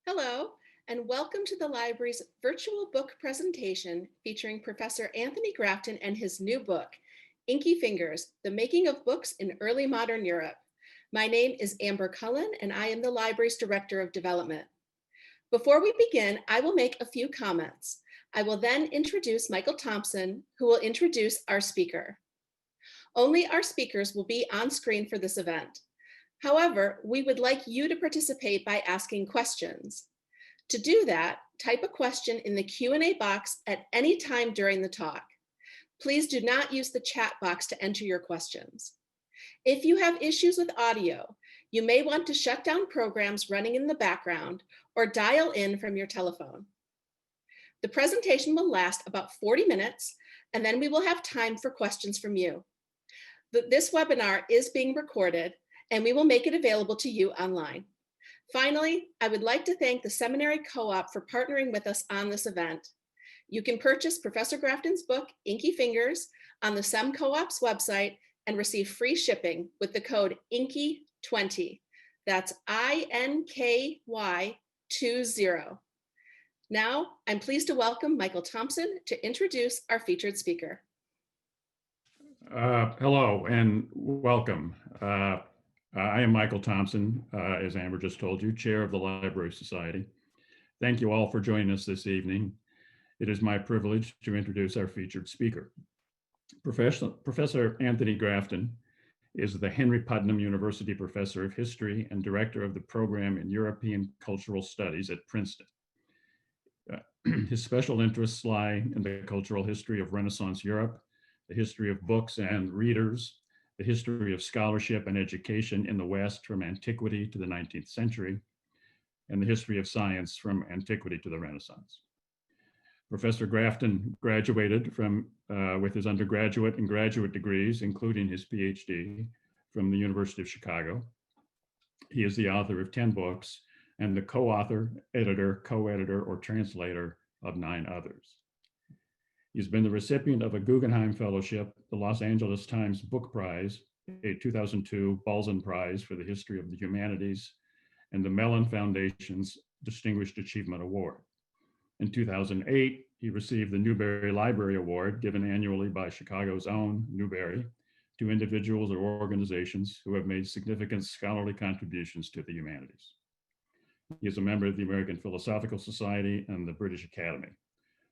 Hello, and welcome to the library's virtual book presentation featuring Professor Anthony Grafton and his new book, Inky Fingers, The Making of Books in Early Modern Europe. My name is Amber Cullen, and I am the library's Director of Development. Before we begin, I will make a few comments. I will then introduce Michael Thompson, who will introduce our speaker. Only our speakers will be on screen for this event. However, we would like you to participate by asking questions. To do that, type a question in the Q&A box at any time during the talk. Please do not use the chat box to enter your questions. If you have issues with audio, you may want to shut down programs running in the background or dial in from your telephone. The presentation will last about 40 minutes, and then we will have time for questions from you. This webinar is being recorded, and we will make it available to you online. Finally, I would like to thank the Seminary Co-op for partnering with us on this event. You can purchase Professor Grafton's book, Inky Fingers, on the Sem Co-op's website and receive free shipping with the code INKY20. That's INKY20. Now, I'm pleased to welcome Michael Thompson to introduce our featured speaker. Hello and welcome. I am Michael Thompson, as Amber just told you, Chair of the Library Society. Thank you all for joining us this evening. It is my privilege to introduce our featured speaker. Professor Anthony Grafton is the Henry Putnam University Professor of History and Director of the Program in European Cultural Studies at Princeton. His special interests lie in the cultural history of Renaissance Europe, the history of books and readers, the history of scholarship and education in the West from antiquity to the 19th century, and the history of science from antiquity to the Renaissance. Professor Grafton graduated with his undergraduate and graduate degrees, including his PhD, from the University of Chicago. He is the author of 10 books and the co-author, editor, co-editor, or translator of 9 others. He's been the recipient of a Guggenheim Fellowship, the Los Angeles Times Book Prize, a 2002 Balzan Prize for the History of the Humanities, and the Mellon Foundation's Distinguished Achievement Award. In 2008, he received the Newberry Library Award, given annually by Chicago's own Newberry, to individuals or organizations who have made significant scholarly contributions to the humanities. He is a member of the American Philosophical Society and the British Academy.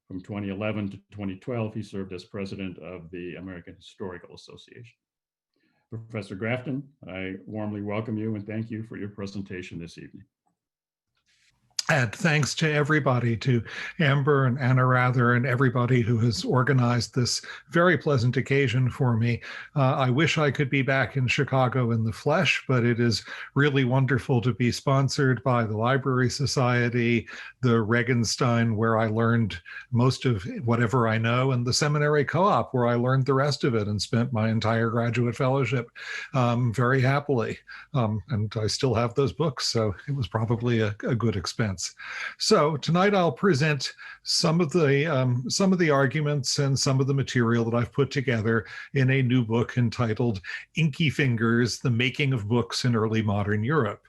From 2011 to 2012, he served as president of the American Historical Association. Professor Grafton, I warmly welcome you and thank you for your presentation this evening. And thanks to everybody, to Amber and Anna Rather and everybody who has organized this very pleasant occasion for me. I wish I could be back in Chicago in the flesh, but it is really wonderful to be sponsored by the Library Society, the Regenstein, where I learned most of whatever I know, and the Seminary Co-op, where I learned the rest of it and spent my entire graduate fellowship very happily. And I still have those books, so it was probably a good expense. So tonight I'll present some of the arguments and some of the material that I've put together in a new book entitled Inky Fingers, The Making of Books in Early Modern Europe.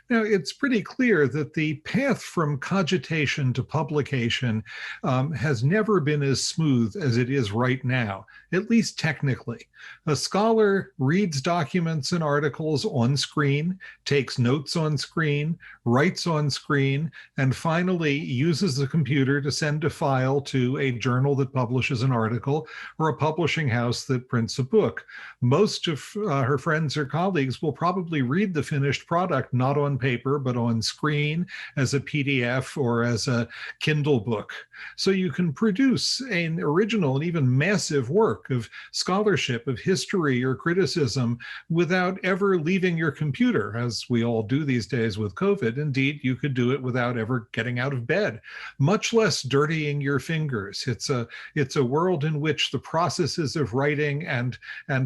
Now, it's pretty clear that the path from cogitation to publication has never been as smooth as it is right now, at least technically. A scholar reads documents and articles on screen, takes notes on screen, writes on screen, and finally uses the computer to send a file to a journal that publishes an article or a publishing house that prints a book. Most of her friends or colleagues will probably read the finished product not on paper, but on screen as a PDF or as a Kindle book. So you can produce an original and even massive work of scholarship, of history or criticism without ever leaving your computer, as we all do these days with COVID. Indeed, you could do it without ever getting out of bed, much less dirtying your fingers. It's a world in which the processes of writing and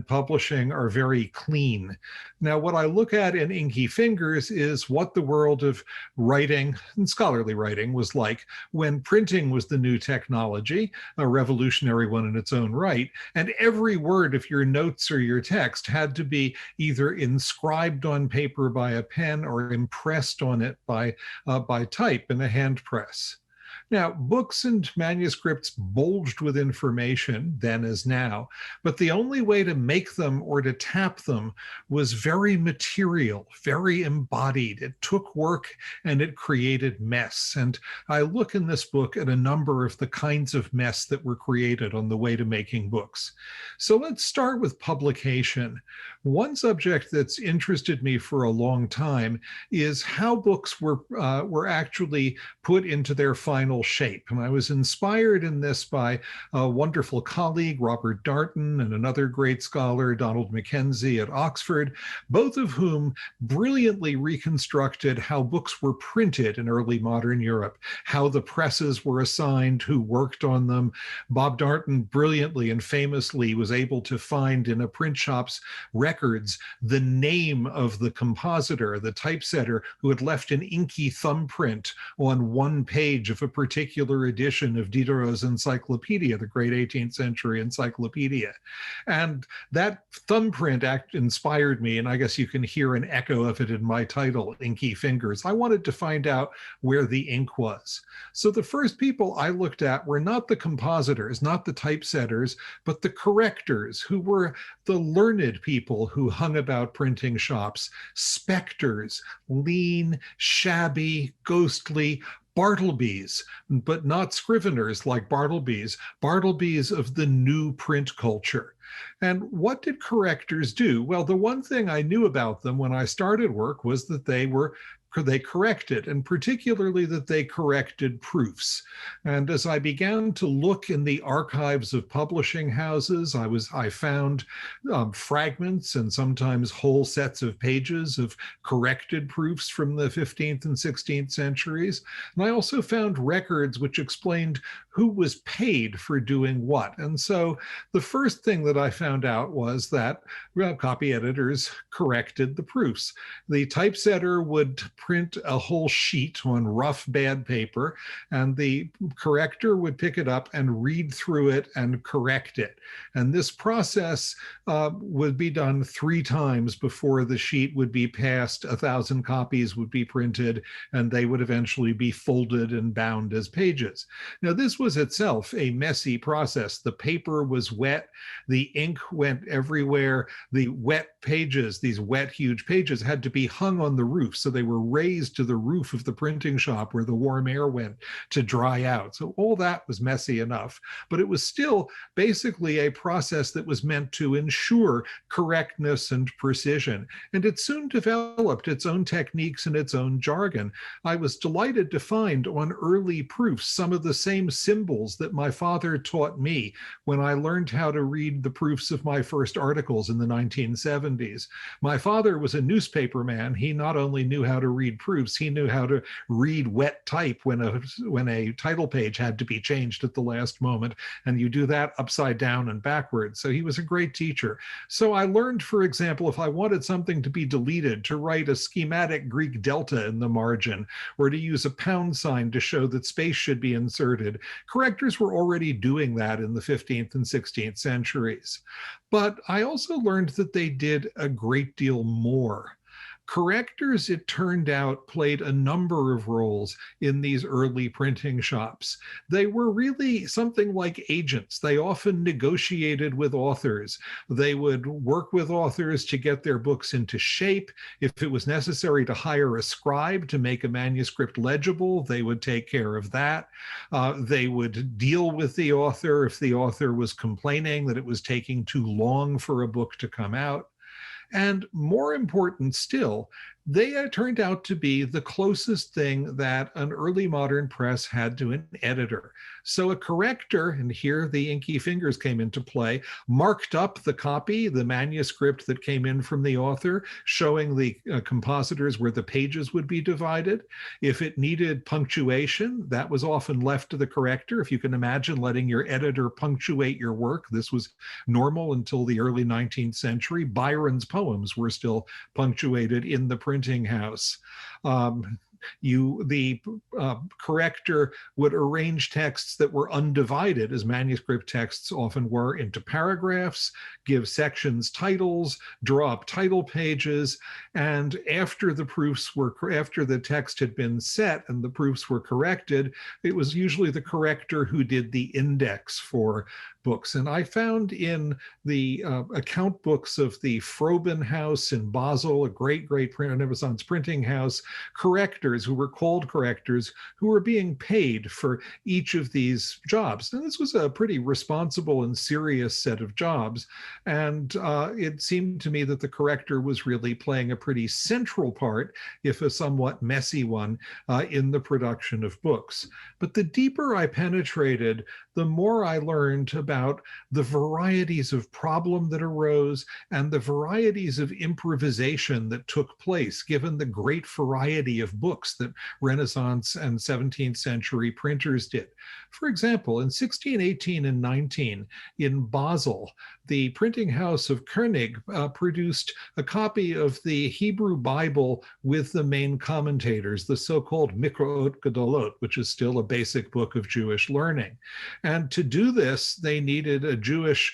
publishing are very clean. Now, what I look at in Inky Fingers is what the world of writing and scholarly writing was like when printing was the new technology, a revolutionary one in its own right, And every word of your notes or your text had to be either inscribed on paper by a pen or impressed on it by type in a hand press. Now, books and manuscripts bulged with information then as now, but the only way to make them or to tap them was very material, very embodied. It took work and it created mess. And I look in this book at a number of the kinds of mess that were created on the way to making books. So let's start with publication. One subject that's interested me for a long time is how books were actually put into their final shape. And I was inspired in this by a wonderful colleague, Robert Darnton, and another great scholar, Donald Mackenzie at Oxford, both of whom brilliantly reconstructed how books were printed in early modern Europe, how the presses were assigned, who worked on them. Bob Darnton brilliantly and famously was able to find in a print shop's records the name of the compositor, the typesetter, who had left an inky thumbprint on one page of a particular edition of Diderot's encyclopedia, the great 18th century encyclopedia. And that thumbprint inspired me, and I guess you can hear an echo of it in my title, Inky Fingers. I wanted to find out where the ink was. So the first people I looked at were not the compositors, not the typesetters, but the correctors, who were the learned people who hung about printing shops, specters, lean, shabby, ghostly, Bartlebys, but not scriveners like Bartlebys of the new print culture. And what did correctors do? Well, the one thing I knew about them when I started work was that they corrected, and particularly that they corrected proofs. And as I began to look in the archives of publishing houses, I found fragments and sometimes whole sets of pages of corrected proofs from the 15th and 16th centuries. And I also found records which explained who was paid for doing what. And so the first thing that I found out was that copy editors corrected the proofs. The typesetter would print a whole sheet on rough, bad paper, and the corrector would pick it up and read through it and correct it. And this process would be done 3 times before the sheet would be passed. 1,000 copies would be printed, and they would eventually be folded and bound as pages. Now, this was itself a messy process. The paper was wet, the ink went everywhere, the wet pages, these wet, huge pages, had to be hung on the roof, so they were raised to the roof of the printing shop where the warm air went to dry out. So all that was messy enough, but it was still basically a process that was meant to ensure correctness and precision. And it soon developed its own techniques and its own jargon. I was delighted to find on early proofs some of the same symbols that my father taught me when I learned how to read the proofs of my first articles in the 1970s. My father was a newspaper man. He not only knew how to read proofs, he knew how to read wet type when a title page had to be changed at the last moment, and you do that upside down and backwards. So he was a great teacher. So I learned, for example, if I wanted something to be deleted, to write a schematic Greek delta in the margin, or to use a pound sign to show that space should be inserted. Correctors were already doing that in the 15th and 16th centuries. But I also learned that they did a great deal more. Correctors, it turned out, played a number of roles in these early printing shops. They were really something like agents. They often negotiated with authors. They would work with authors to get their books into shape. If it was necessary to hire a scribe to make a manuscript legible, they would take care of that. They would deal with the author if the author was complaining that it was taking too long for a book to come out. And more important still, they turned out to be the closest thing that an early modern press had to an editor. So a corrector, and here the Inky Fingers came into play, marked up the copy, the manuscript that came in from the author, showing the compositors where the pages would be divided. If it needed punctuation, that was often left to the corrector. If you can imagine letting your editor punctuate your work, this was normal until the early 19th century. Byron's poems were still punctuated in the printing house. The corrector would arrange texts that were undivided, as manuscript texts often were, into paragraphs, give sections titles, draw up title pages, and after the text had been set and the proofs were corrected, it was usually the corrector who did the index for books. And I found in the account books of the Froben House in Basel, a great Renaissance printing house, correctors who were called correctors who were being paid for each of these jobs. And this was a pretty responsible and serious set of jobs. And it seemed to me that the corrector was really playing a pretty central part, if a somewhat messy one, in the production of books. But the deeper I penetrated, the more I learned about the varieties of problem that arose and the varieties of improvisation that took place, given the great variety of books that Renaissance and 17th century printers did. For example, in 16, 18, and 19, in Basel, the printing house of Koenig produced a copy of the Hebrew Bible with the main commentators, the so-called Mikraot Gedolot, which is still a basic book of Jewish learning. And to do this, they needed a Jewish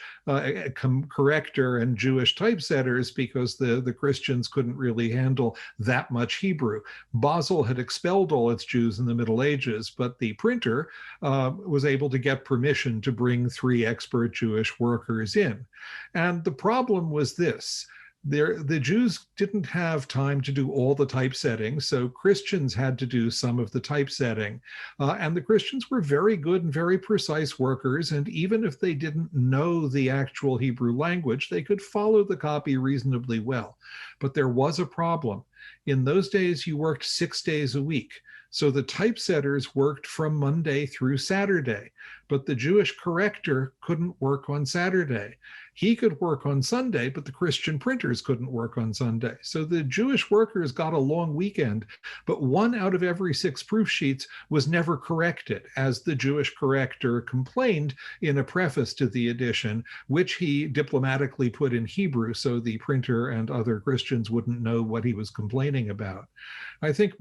corrector and Jewish typesetters because the Christians couldn't really handle that much Hebrew. Basel had expelled all its Jews in the Middle Ages, but the printer was able to get permission to bring 3 expert Jewish workers in. And the problem was this. The Jews didn't have time to do all the typesetting, so Christians had to do some of the typesetting. And the Christians were very good and very precise workers, and even if they didn't know the actual Hebrew language, they could follow the copy reasonably well. But there was a problem. In those days, you worked 6 days a week. So the typesetters worked from Monday through Saturday, but the Jewish corrector couldn't work on Saturday. He could work on Sunday, but the Christian printers couldn't work on Sunday. So the Jewish workers got a long weekend, but 1 out of every 6 proof sheets was never corrected, as the Jewish corrector complained in a preface to the edition, which he diplomatically put in Hebrew so the printer and other Christians wouldn't know what he was complaining about. I think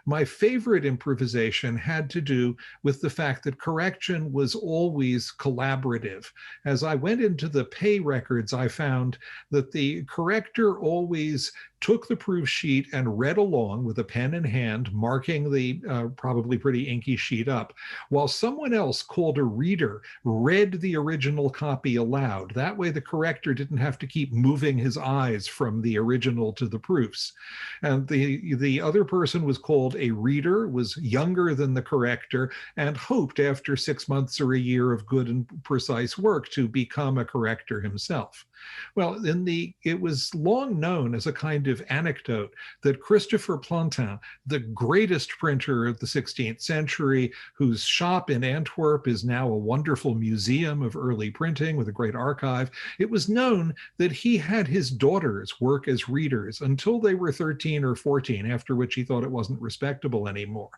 my favorite improvisation had to do with the fact that correction was always collaborative. As I went into the pay records, I found that the corrector always took the proof sheet and read along with a pen in hand, marking the probably pretty inky sheet up, while someone else called a reader read the original copy aloud. That way the corrector didn't have to keep moving his eyes from the original to the proofs. And the other person was called a reader, was younger than the corrector, and hoped after 6 months or a year of good and precise work to become a corrector himself. Well, it was long known as a kind of anecdote that Christopher Plantin, the greatest printer of the 16th century, whose shop in Antwerp is now a wonderful museum of early printing with a great archive, it was known that he had his daughters work as readers until they were 13 or 14, after which he thought it wasn't respectable anymore.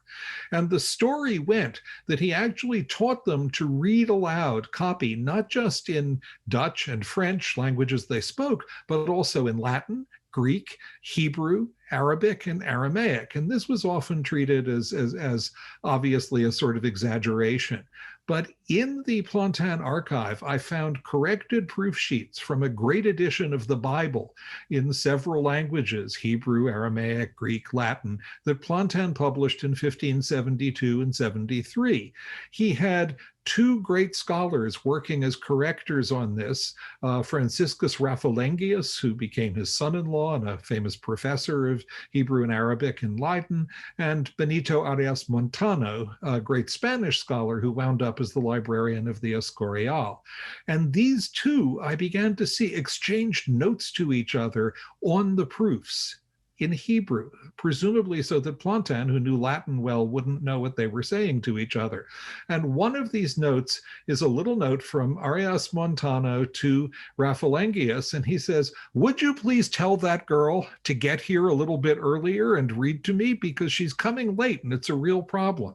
And the story went that he actually taught them to read aloud copy, not just in Dutch and French, languages they spoke, but also in Latin, Greek, Hebrew, Arabic, and Aramaic. And this was often treated as obviously a sort of exaggeration. But in the Plantin archive, I found corrected proof sheets from a great edition of the Bible in several languages, Hebrew, Aramaic, Greek, Latin, that Plantin published in 1572 and 73. He had 2 great scholars working as correctors on this, Franciscus Raffalenghius, who became his son-in-law and a famous professor of Hebrew and Arabic in Leiden, and Benito Arias Montano, a great Spanish scholar who wound up as the librarian of the Escorial. And these 2, I began to see, exchanged notes to each other on the proofs in Hebrew, presumably so that Plantin, who knew Latin well, wouldn't know what they were saying to each other. And one of these notes is a little note from Arias Montano to Raffalenghius, and he says, "Would you please tell that girl to get here a little bit earlier and read to me, because she's coming late and it's a real problem."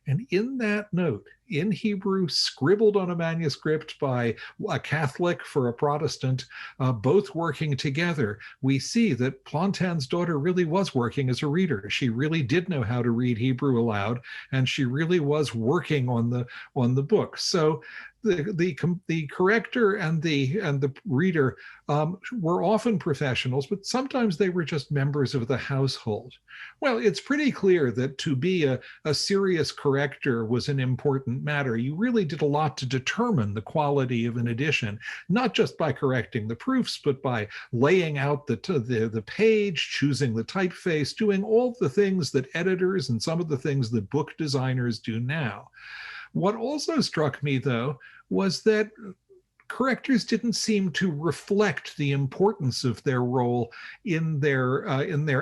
And in that note, in Hebrew, scribbled on a manuscript by a Catholic for a Protestant, both working together, we see that Plantin's daughter really was working as a reader. She really did know how to read Hebrew aloud, and she really was working on the book. So the corrector and the reader were often professionals, but sometimes they were just members of the household. Well, it's pretty clear that to be a serious corrector was an important matter. You really did a lot to determine the quality of an edition, not just by correcting the proofs, but by laying out the page, choosing the typeface, doing all the things that editors and some of the things that book designers do now. What also struck me, though, was that correctors didn't seem to reflect the importance of their role in their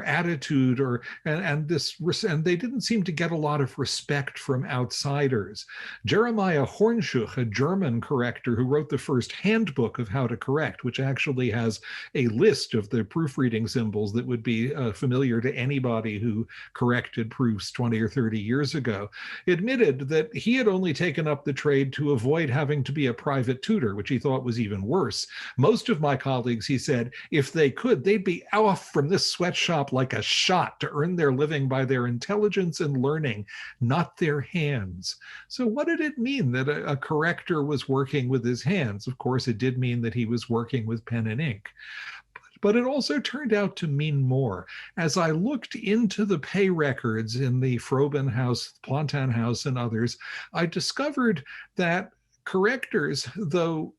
attitude, and they didn't seem to get a lot of respect from outsiders. Jeremiah Hornshoek, a German corrector who wrote the first handbook of how to correct, which actually has a list of the proofreading symbols that would be familiar to anybody who corrected proofs 20 or 30 years ago, admitted that he had only taken up the trade to avoid having to be a private tutor, which he thought was even worse. Most of my colleagues, he said, if they could, they'd be off from this sweatshop like a shot to earn their living by their intelligence and learning, not their hands. So what did it mean that a corrector was working with his hands? Of course, it did mean that he was working with pen and ink. But it also turned out to mean more. As I looked into the pay records in the Froben House, Plantin House, and others, I discovered that correctors, though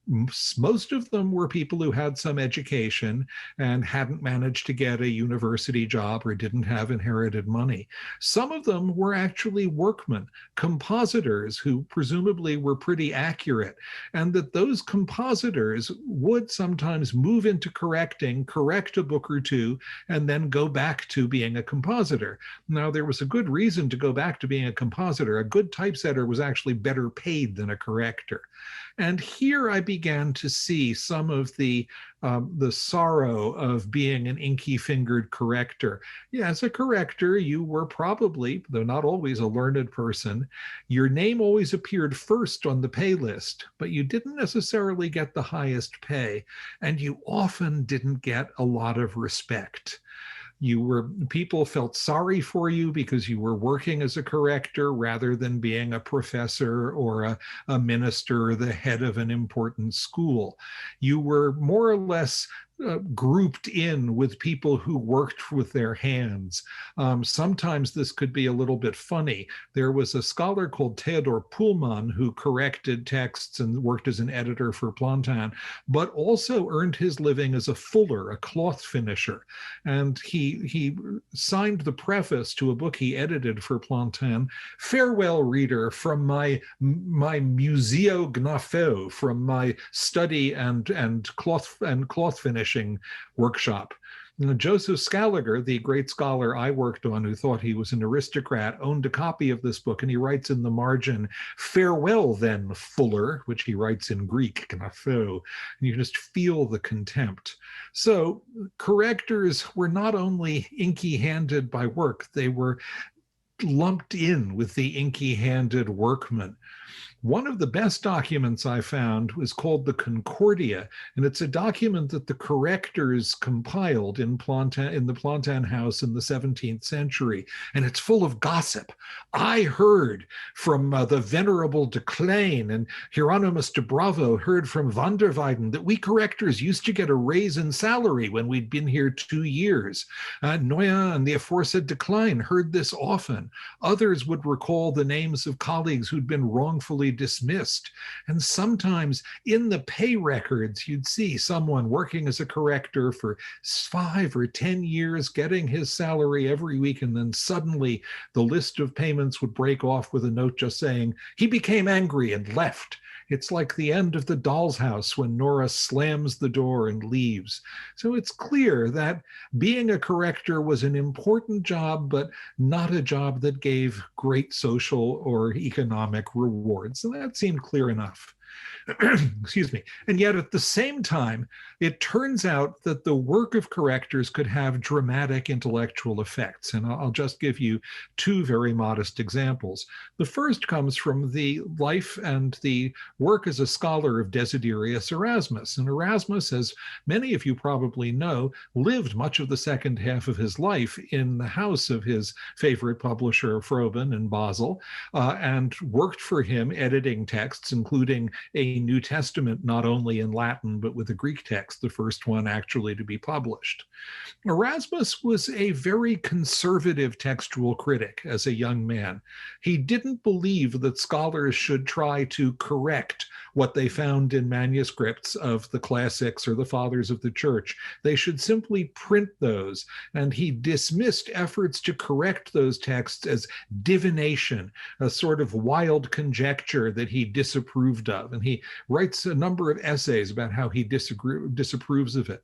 most of them were people who had some education and hadn't managed to get a university job or didn't have inherited money, some of them were actually workmen, compositors who presumably were pretty accurate, and that those compositors would sometimes move into correcting, correct a book or two, and then go back to being a compositor. Now, there was a good reason to go back to being a compositor. A good typesetter was actually better paid than a corrector. And here I began to see some of the sorrow of being an inky-fingered corrector. Yeah, as a corrector, you were probably, though not always, a learned person. Your name always appeared first on the pay list, but you didn't necessarily get the highest pay, and you often didn't get a lot of respect. People felt sorry for you because you were working as a corrector rather than being a professor or a minister or the head of an important school. You were more or less grouped in with people who worked with their hands. Sometimes this could be a little bit funny. There was a scholar called Theodor Pullman who corrected texts and worked as an editor for Plantin, but also earned his living as a fuller, a cloth finisher. And he signed the preface to a book he edited for Plantin, "Farewell, reader, from my museo gnafeu," from my study and cloth finishing workshop. Joseph Scaliger, the great scholar I worked on who thought he was an aristocrat, owned a copy of this book, and he writes in the margin, "Farewell then, fuller," which he writes in Greek, gnafeu, and you just feel the contempt. So correctors were not only inky-handed by work, they were lumped in with the inky-handed workmen. One of the best documents I found was called the Concordia, and it's a document that the correctors compiled in the Plantin House in the 17th century, and it's full of gossip. I heard from the Venerable de Klein, and Hieronymus de Bravo heard from van der Weyden that we correctors used to get a raise in salary when we'd been here 2 years. Noyen and the aforesaid de Klein heard this often. Others would recall the names of colleagues who'd been wrongfully dismissed. And sometimes in the pay records, you'd see someone working as a corrector for 5 or 10 years, getting his salary every week, and then suddenly the list of payments would break off with a note just saying, he became angry and left. It's like the end of The Doll's House when Nora slams the door and leaves. So it's clear that being a corrector was an important job, but not a job that gave great social or economic rewards. And that seemed clear enough. Excuse me. And yet at the same time, it turns out that the work of correctors could have dramatic intellectual effects. And I'll just give you two very modest examples. The first comes from the life and the work as a scholar of Desiderius Erasmus. And Erasmus, as many of you probably know, lived much of the second half of his life in the house of his favorite publisher, Froben, in Basel, and worked for him editing texts, including a New Testament, not only in Latin, but with a Greek text, the first one actually to be published. Erasmus was a very conservative textual critic as a young man. He didn't believe that scholars should try to correct what they found in manuscripts of the classics or the fathers of the church. They should simply print those, and he dismissed efforts to correct those texts as divination, a sort of wild conjecture that he disapproved of. And he writes a number of essays about how he disapproves of it.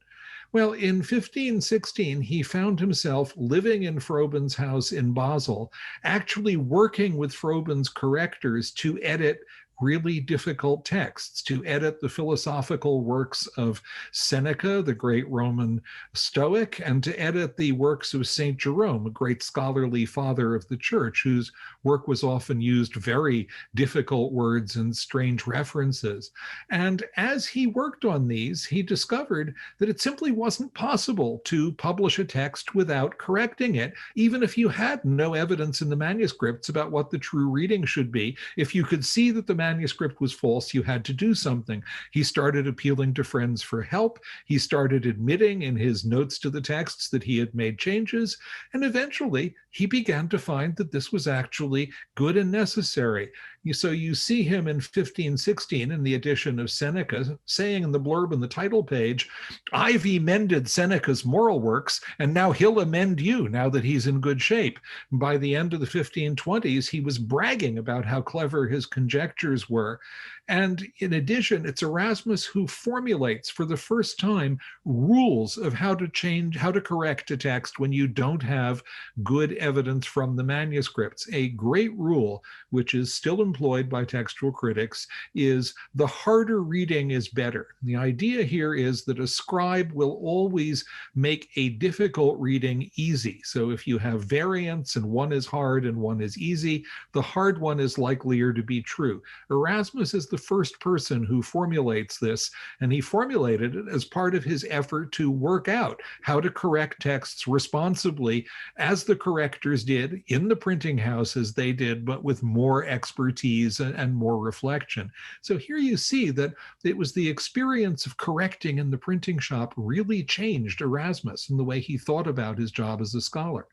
Well, in 1516, he found himself living in Froben's house in Basel, actually working with Froben's correctors to edit really difficult texts, to edit the philosophical works of Seneca, the great Roman Stoic, and to edit the works of St. Jerome, a great scholarly father of the church, whose work was often used very difficult words and strange references. And as he worked on these, he discovered that it simply wasn't possible to publish a text without correcting it, even if you had no evidence in the manuscripts about what the true reading should be. If you could see that the manuscript was false, you had to do something. He started appealing to friends for help. He started admitting in his notes to the texts that he had made changes. And eventually, he began to find that this was actually good and necessary. So you see him in 1516 in the edition of Seneca saying in the blurb in the title page, "I've emended Seneca's moral works, and now he'll amend you now that he's in good shape." By the end of the 1520s, he was bragging about how clever his conjectures were. And in addition, it's Erasmus who formulates for the first time rules of how to correct a text when you don't have good evidence from the manuscripts. A great rule, which is still employed by textual critics, is the harder reading is better. The idea here is that a scribe will always make a difficult reading easy. So if you have variants and one is hard and one is easy, the hard one is likelier to be true. Erasmus is the first person who formulates this, and he formulated it as part of his effort to work out how to correct texts responsibly, as the correctors did in the printing house as they did, but with more expertise and more reflection. So here you see that it was the experience of correcting in the printing shop really changed Erasmus in the way he thought about his job as a scholar.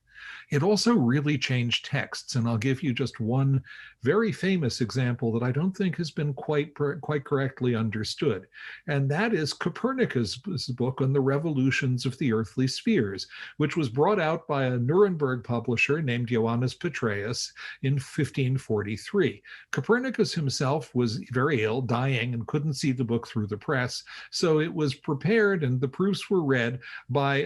It also really changed texts, and I'll give you just one very famous example that I don't think has been quite correctly understood, and that is Copernicus' book on the revolutions of the earthly spheres, which was brought out by a Nuremberg publisher named Johannes Petreius in 1543. Copernicus himself was very ill, dying, and couldn't see the book through the press, so it was prepared and the proofs were read by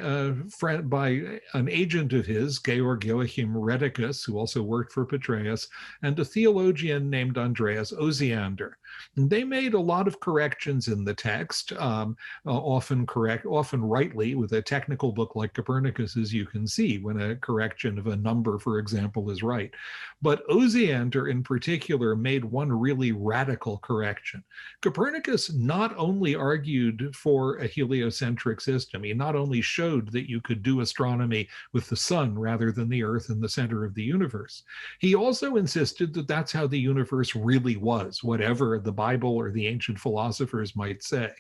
an agent of his, Georg Joachim Rheticus, who also worked for Petreius, and a theologian named Andreas Osiander. And they made a lot of corrections in the text, often rightly. With a technical book like Copernicus, as you can see, when a correction of a number, for example, is right. But Osiander in particular made one really radical correction. Copernicus not only argued for a heliocentric system, he not only showed that you could do astronomy with the sun rather than the earth in the center of the universe, he also insisted that that's how the universe really was, whatever the Bible or the ancient philosophers might say.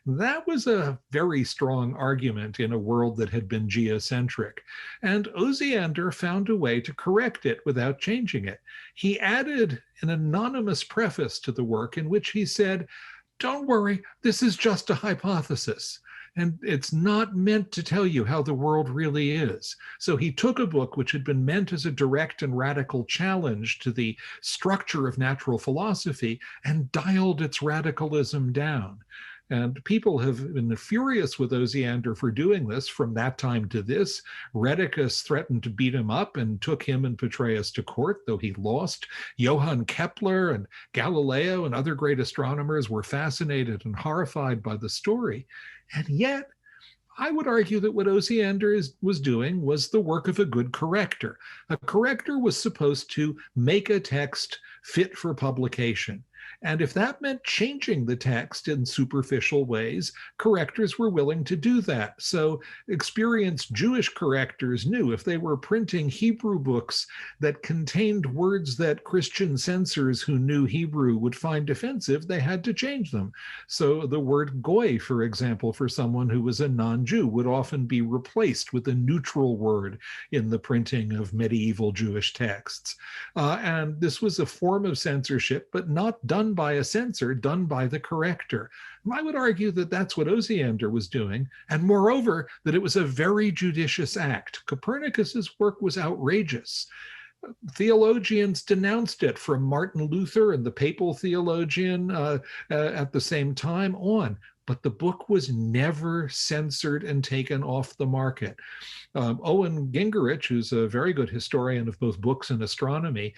That was a very strong argument in a world that had been geocentric, and Osiander found a way to correct it without changing it. He added an anonymous preface to the work in which he said, "Don't worry, this is just a hypothesis. And it's not meant to tell you how the world really is." So he took a book which had been meant as a direct and radical challenge to the structure of natural philosophy and dialed its radicalism down. And people have been furious with Osiander for doing this from that time to this. Rheticus threatened to beat him up and took him and Petreius to court, though he lost. Johann Kepler and Galileo and other great astronomers were fascinated and horrified by the story. And yet, I would argue that what Osiander was doing was the work of a good corrector. A corrector was supposed to make a text fit for publication. And if that meant changing the text in superficial ways, correctors were willing to do that. So experienced Jewish correctors knew if they were printing Hebrew books that contained words that Christian censors who knew Hebrew would find offensive, they had to change them. So the word goy, for example, for someone who was a non-Jew would often be replaced with a neutral word in the printing of medieval Jewish texts. And this was a form of censorship, but not done by a censor, done by the corrector. And I would argue that that's what Osiander was doing, and moreover, that it was a very judicious act. Copernicus's work was outrageous. Theologians denounced it, from Martin Luther and the papal theologian at the same time on. But the book was never censored and taken off the market. Owen Gingerich, who's a very good historian of both books and astronomy,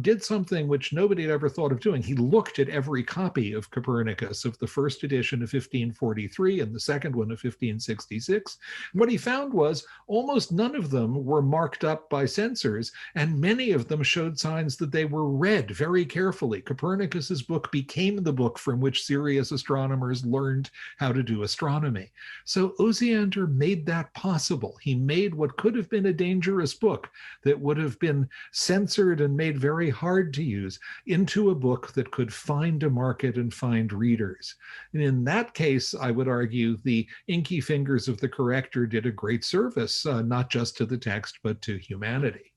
did something which nobody had ever thought of doing. He looked at every copy of Copernicus, of the first edition of 1543 and the second one of 1566. What he found was almost none of them were marked up by censors, and many of them showed signs that they were read very carefully. Copernicus's book became the book from which serious astronomers learned how to do astronomy. So Osiander made that possible. He made what could have been a dangerous book that would have been censored and made very hard to use into a book that could find a market and find readers. And in that case, I would argue the inky fingers of the corrector did a great service, not just to the text, but to humanity.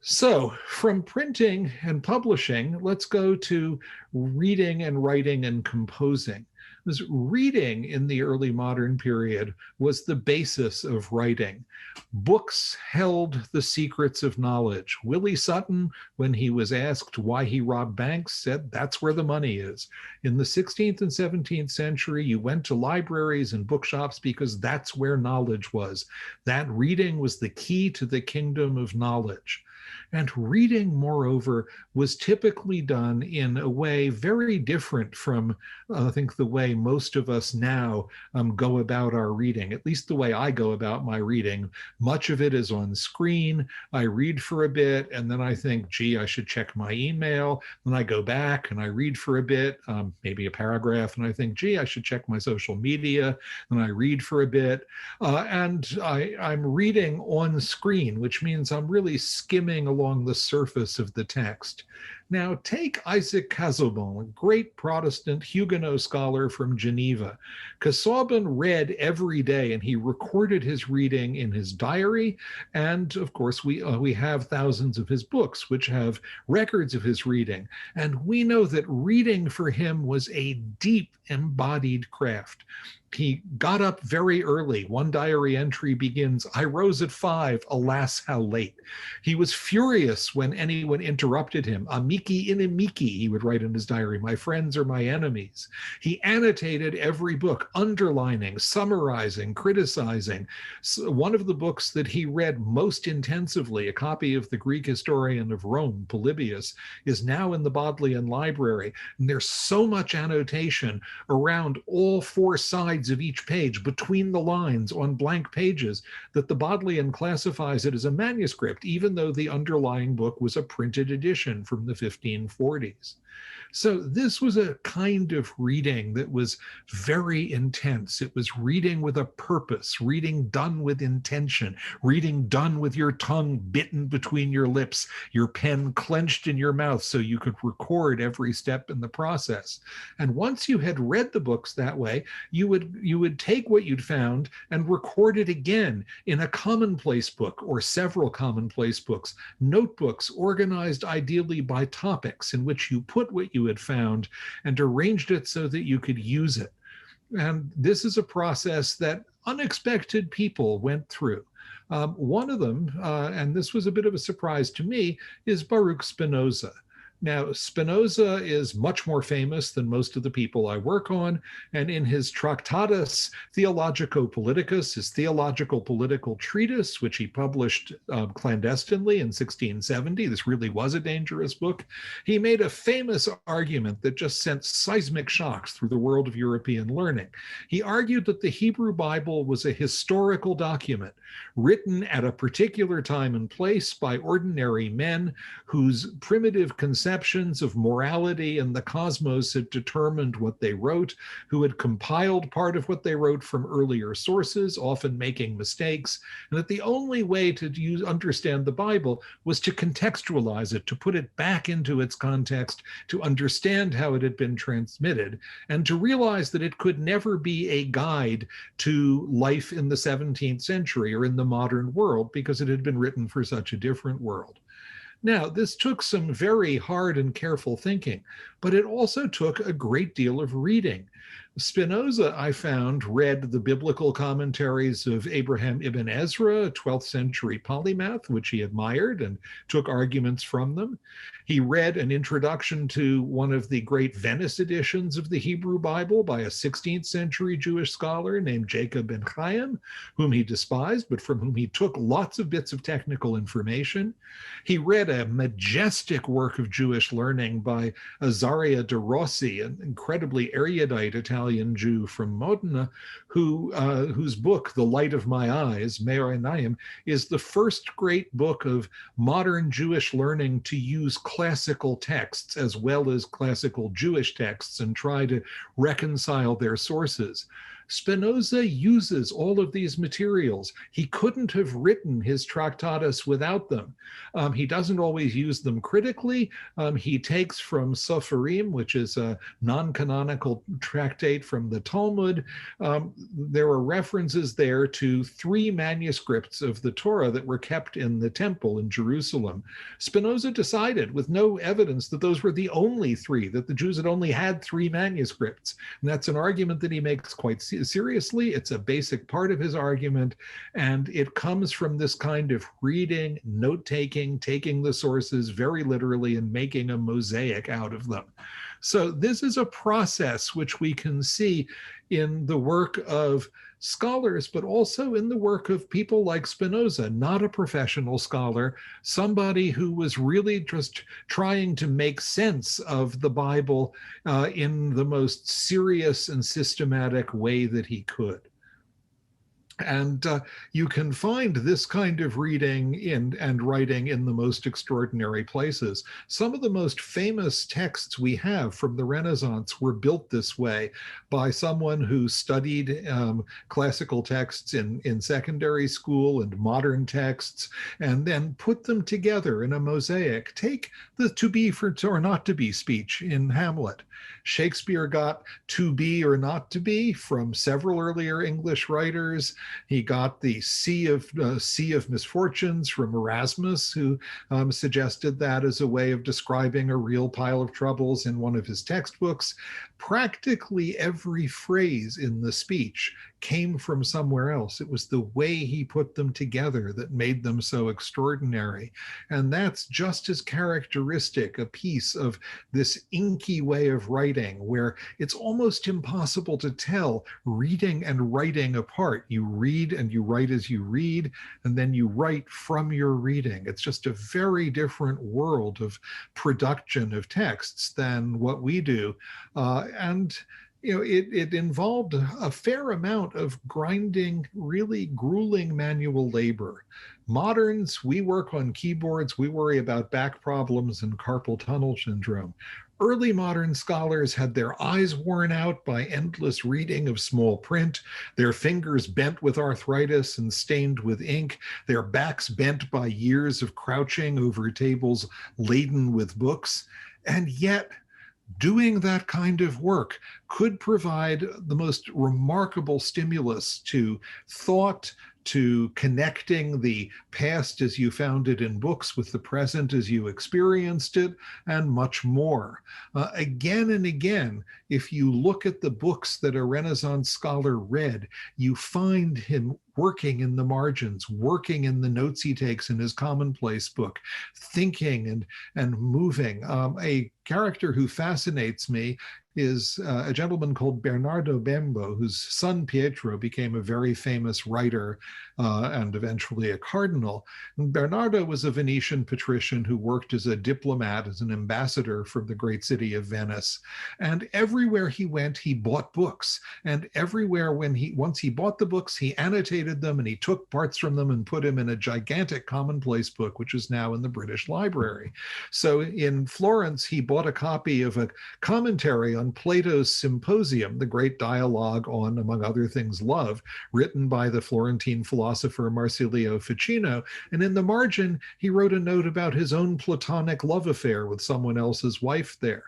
So from printing and publishing, let's go to reading and writing and composing. This reading in the early modern period was the basis of writing. Books held the secrets of knowledge. Willie Sutton, when he was asked why he robbed banks, said that's where the money is. In the 16th and 17th century, you went to libraries and bookshops because that's where knowledge was. That reading was the key to the kingdom of knowledge. And reading, moreover, was typically done in a way very different from, I think, the way most of us now go about our reading, at least the way I go about my reading. Much of it is on screen. I read for a bit, and then I think, gee, I should check my email. Then I go back and I read for a bit, maybe a paragraph, and I think, gee, I should check my social media. Then I read for a bit. And I'm reading on screen, which means I'm really skimming along the surface of the text. Now, take Isaac Casselball, a great Protestant Huguenot scholar from Geneva. Casaubon read every day, and he recorded his reading in his diary. And of course, we have thousands of his books, which have records of his reading. And we know that reading for him was a deep embodied craft. He got up very early. One diary entry begins, "I rose at 5, alas, how late." He was furious when anyone interrupted him. "Amici inimici," he would write in his diary, "my friends are my enemies." He annotated every book, underlining, summarizing, criticizing. So one of the books that he read most intensively, a copy of the Greek historian of Rome, Polybius, is now in the Bodleian Library. And there's so much annotation around all four sides of each page, between the lines, on blank pages, that the Bodleian classifies it as a manuscript, even though the underlying book was a printed edition from the 1540s. So this was a kind of reading that was very intense. It was reading with a purpose, reading done with intention, reading done with your tongue bitten between your lips, your pen clenched in your mouth so you could record every step in the process. And once you had read the books that way, you would take what you'd found and record it again in a commonplace book or several commonplace books, notebooks organized ideally by topics in which you put what you had found and arranged it so that you could use it. And this is a process that unexpected people went through. One of them, and this was a bit of a surprise to me, is Baruch Spinoza. Now, Spinoza is much more famous than most of the people I work on, and in his Tractatus Theologico-Politicus, his theological political treatise, which he published clandestinely in 1670, this really was a dangerous book, he made a famous argument that just sent seismic shocks through the world of European learning. He argued that the Hebrew Bible was a historical document written at a particular time and place by ordinary men whose primitive conceptions of morality and the cosmos had determined what they wrote, who had compiled part of what they wrote from earlier sources, often making mistakes, and that the only way to understand the Bible was to contextualize it, to put it back into its context, to understand how it had been transmitted, and to realize that it could never be a guide to life in the 17th century or in the modern world because it had been written for such a different world. Now, this took some very hard and careful thinking, but it also took a great deal of reading. Spinoza, I found, read the biblical commentaries of Abraham ibn Ezra, a 12th century polymath, which he admired and took arguments from them. He read an introduction to one of the great Venice editions of the Hebrew Bible by a 16th century Jewish scholar named Jacob ben Chaim, whom he despised, but from whom he took lots of bits of technical information. He read a majestic work of Jewish learning by Azaria de Rossi, an incredibly erudite Italian Jew from Modena, whose book, The Light of My Eyes, Me'or Einayim, is the first great book of modern Jewish learning to use classical texts as well as classical Jewish texts and try to reconcile their sources. Spinoza uses all of these materials. He couldn't have written his Tractatus without them. He doesn't always use them critically. He takes from Soferim, which is a non-canonical tractate from the Talmud. There are references there to 3 manuscripts of the Torah that were kept in the temple in Jerusalem. Spinoza decided with no evidence that those were the only 3, that the Jews had only had 3 manuscripts. And that's an argument that he makes quite seriously. It's a basic part of his argument, and it comes from this kind of reading, note-taking, taking the sources very literally and making a mosaic out of them. So this is a process which we can see in the work of scholars, but also in the work of people like Spinoza, not a professional scholar, somebody who was really just trying to make sense of the Bible in the most serious and systematic way that he could. And you can find this kind of reading and writing in the most extraordinary places. Some of the most famous texts we have from the Renaissance were built this way by someone who studied classical texts in secondary school and modern texts, and then put them together in a mosaic. Take the to be for or not to be speech in Hamlet. Shakespeare got to be or not to be from several earlier English writers. He got the sea of misfortunes from Erasmus, who suggested that as a way of describing a real pile of troubles in one of his textbooks. Practically every phrase in the speech came from somewhere else. It was the way he put them together that made them so extraordinary. And that's just as characteristic a piece of this inky way of writing, where it's almost impossible to tell reading and writing apart. You read and you write as you read, and then you write from your reading. It's just a very different world of production of texts than what we do. And you know, it involved a fair amount of grinding, really grueling manual labor. Moderns, we work on keyboards, we worry about back problems and carpal tunnel syndrome. Early modern scholars had their eyes worn out by endless reading of small print, their fingers bent with arthritis and stained with ink, their backs bent by years of crouching over tables laden with books. And yet, doing that kind of work could provide the most remarkable stimulus to thought, to connecting the past as you found it in books with the present as you experienced it, and much more. Again and again, if you look at the books that a Renaissance scholar read, you find him working in the margins, working in the notes he takes in his commonplace book, thinking and moving. A character who fascinates me is a gentleman called Bernardo Bembo, whose son Pietro became a very famous writer and eventually a cardinal. And Bernardo was a Venetian patrician who worked as a diplomat, as an ambassador from the great city of Venice. And everywhere he went, he bought books. And everywhere once he bought the books, he annotated them and he took parts from them and put them in a gigantic commonplace book, which is now in the British Library. So in Florence, he bought a copy of a commentary on Plato's Symposium, the great dialogue on, among other things, love, written by the Florentine philosopher Marsilio Ficino. And in the margin, he wrote a note about his own platonic love affair with someone else's wife there.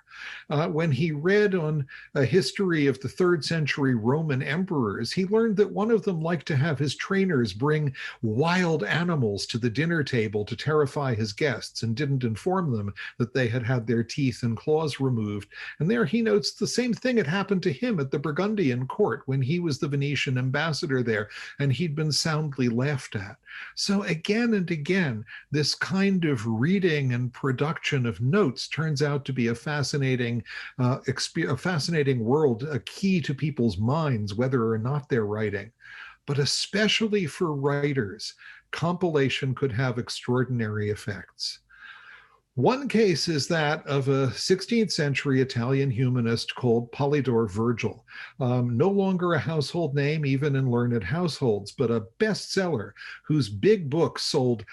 When he read on a history of the 3rd century Roman emperors, he learned that one of them liked to have his trainers bring wild animals to the dinner table to terrify his guests and didn't inform them that they had had their teeth and claws removed. And there he notes the same thing had happened to him at the Burgundian court when he was the Venetian ambassador there, and he'd been soundly laughed at. So again and again, this kind of reading and production of notes turns out to be a fascinating world, a key to people's minds, whether or not they're writing. But especially for writers, compilation could have extraordinary effects. One case is that of a 16th century Italian humanist called Polydore Vergil, no longer a household name even in learned households, but a bestseller whose big book sold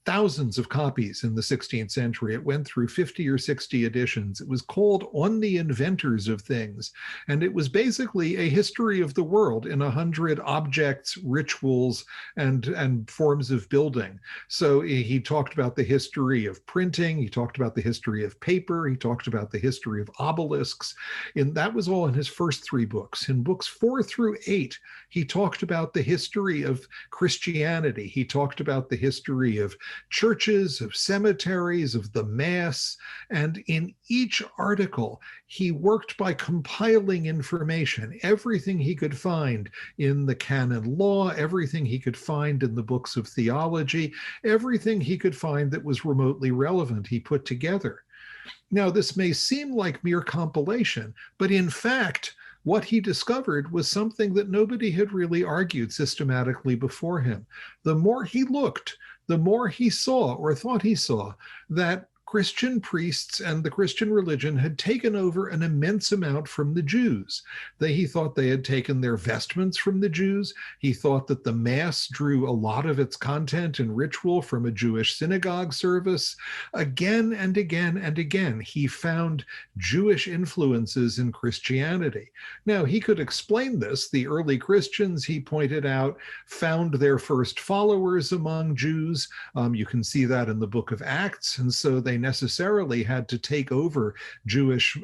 thousands of copies in the 16th century. It went through 50 or 60 editions. It was called On the Inventors of Things, and it was basically a history of the world in 100 objects, rituals, and forms of building. So he talked about the history of printing, he talked about the history of paper, he talked about the history of obelisks, and that was all in his first 3 books. In books 4 through 8, he talked about the history of Christianity, he talked about the history of churches, of cemeteries, of the Mass, and in each article, he worked by compiling information, everything he could find in the canon law, everything he could find in the books of theology, everything he could find that was remotely relevant, he put together. Now, this may seem like mere compilation, but in fact, what he discovered was something that nobody had really argued systematically before him. The more he looked, the more he saw, or thought he saw, that Christian priests and the Christian religion had taken over an immense amount from the Jews. He thought they had taken their vestments from the Jews. He thought that the Mass drew a lot of its content and ritual from a Jewish synagogue service. Again and again and again, he found Jewish influences in Christianity. Now, he could explain this. The early Christians, he pointed out, found their first followers among Jews. You can see that in the book of Acts. And so they necessarily had to take over Jewish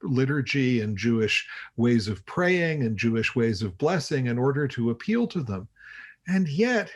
liturgy and Jewish ways of praying and Jewish ways of blessing in order to appeal to them. And yet,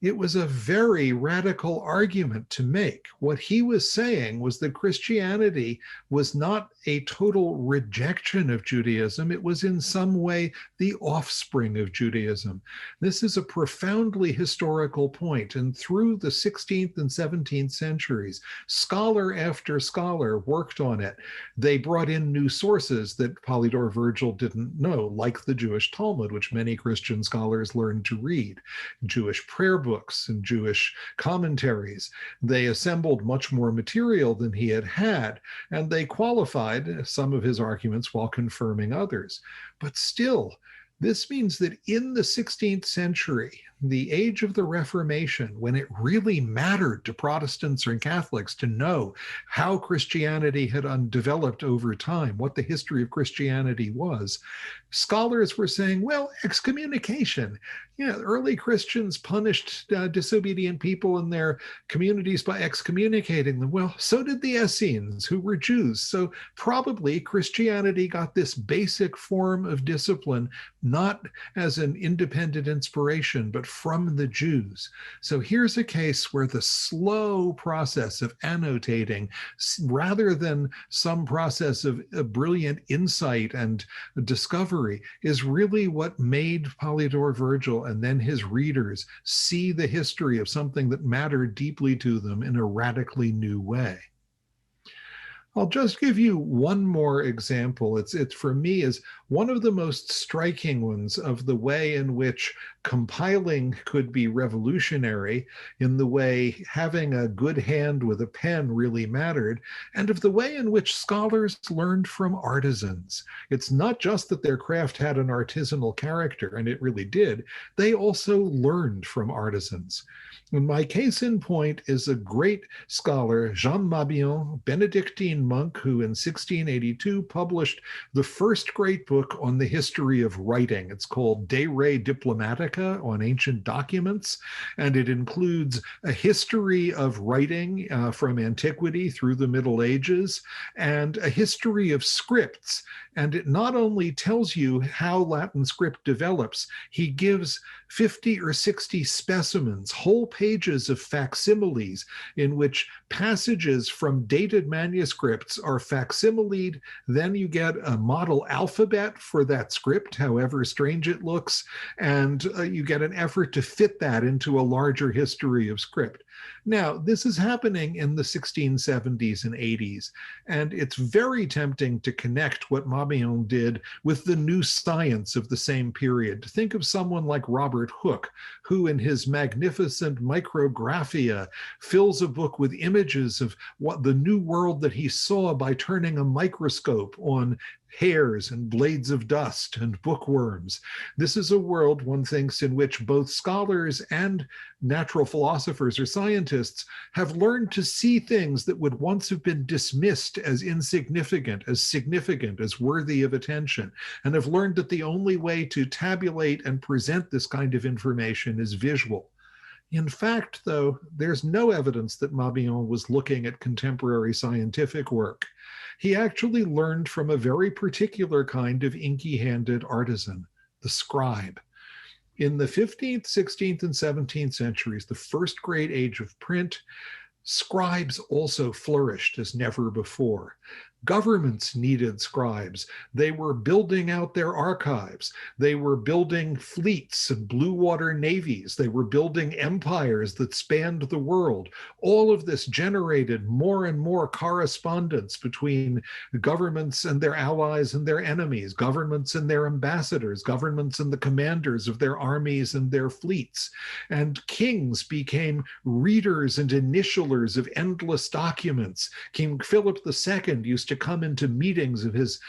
it was a very radical argument to make. What he was saying was that Christianity was not a total rejection of Judaism. It was in some way the offspring of Judaism. This is a profoundly historical point. And through the 16th and 17th centuries, scholar after scholar worked on it. They brought in new sources that Polydore Vergil didn't know, like the Jewish Talmud, which many Christian scholars learned to read, Jewish prayer books and Jewish commentaries. They assembled much more material than he had, and they qualified some of his arguments while confirming others. But still, this means that in the 16th century, the age of the Reformation, when it really mattered to Protestants and Catholics to know how Christianity had developed over time, what the history of Christianity was, scholars were saying, well, excommunication. Early Christians punished disobedient people in their communities by excommunicating them. Well, so did the Essenes, who were Jews. So probably Christianity got this basic form of discipline, not as an independent inspiration, but from the Jews. So here's a case where the slow process of annotating, rather than some process of brilliant insight and discovery, is really what made Polydore Virgil and then his readers see the history of something that mattered deeply to them in a radically new way. I'll just give you one more example. It's for me is one of the most striking ones of the way in which compiling could be revolutionary, in the way having a good hand with a pen really mattered, and of the way in which scholars learned from artisans. It's not just that their craft had an artisanal character, and it really did. They also learned from artisans. And my case in point is a great scholar, Jean Mabillon, Benedictine monk, who in 1682 published the first great book on the history of writing. It's called De Re Diplomatica, on ancient documents, and it includes a history of writing from antiquity through the Middle Ages, and a history of scripts. And it not only tells you how Latin script develops, he gives 50 or 60 specimens, whole pages of facsimiles, in which passages from dated manuscripts are facsimiled. Then you get a model alphabet for that script, however strange it looks, and you get an effort to fit that into a larger history of script. Now, this is happening in the 1670s and 80s, and it's very tempting to connect what Mabillon did with the new science of the same period. Think of someone like Robert Hooke, who in his magnificent Micrographia fills a book with images of what the new world that he saw by turning a microscope on hairs and blades of dust and bookworms. This is a world, one thinks, in which both scholars and natural philosophers or scientists have learned to see things that would once have been dismissed as insignificant, as significant, as worthy of attention, and have learned that the only way to tabulate and present this kind of information is visual. In fact, though, there's no evidence that Mabillon was looking at contemporary scientific work. He actually learned from a very particular kind of inky-handed artisan, the scribe. In the 15th, 16th, and 17th centuries, the first great age of print, scribes also flourished as never before. Governments needed scribes. They were building out their archives. They were building fleets and blue water navies. They were building empires that spanned the world. All of this generated more and more correspondence between governments and their allies and their enemies, governments and their ambassadors, governments and the commanders of their armies and their fleets. And kings became readers and initialers of endless documents. King Philip II used to come into meetings of his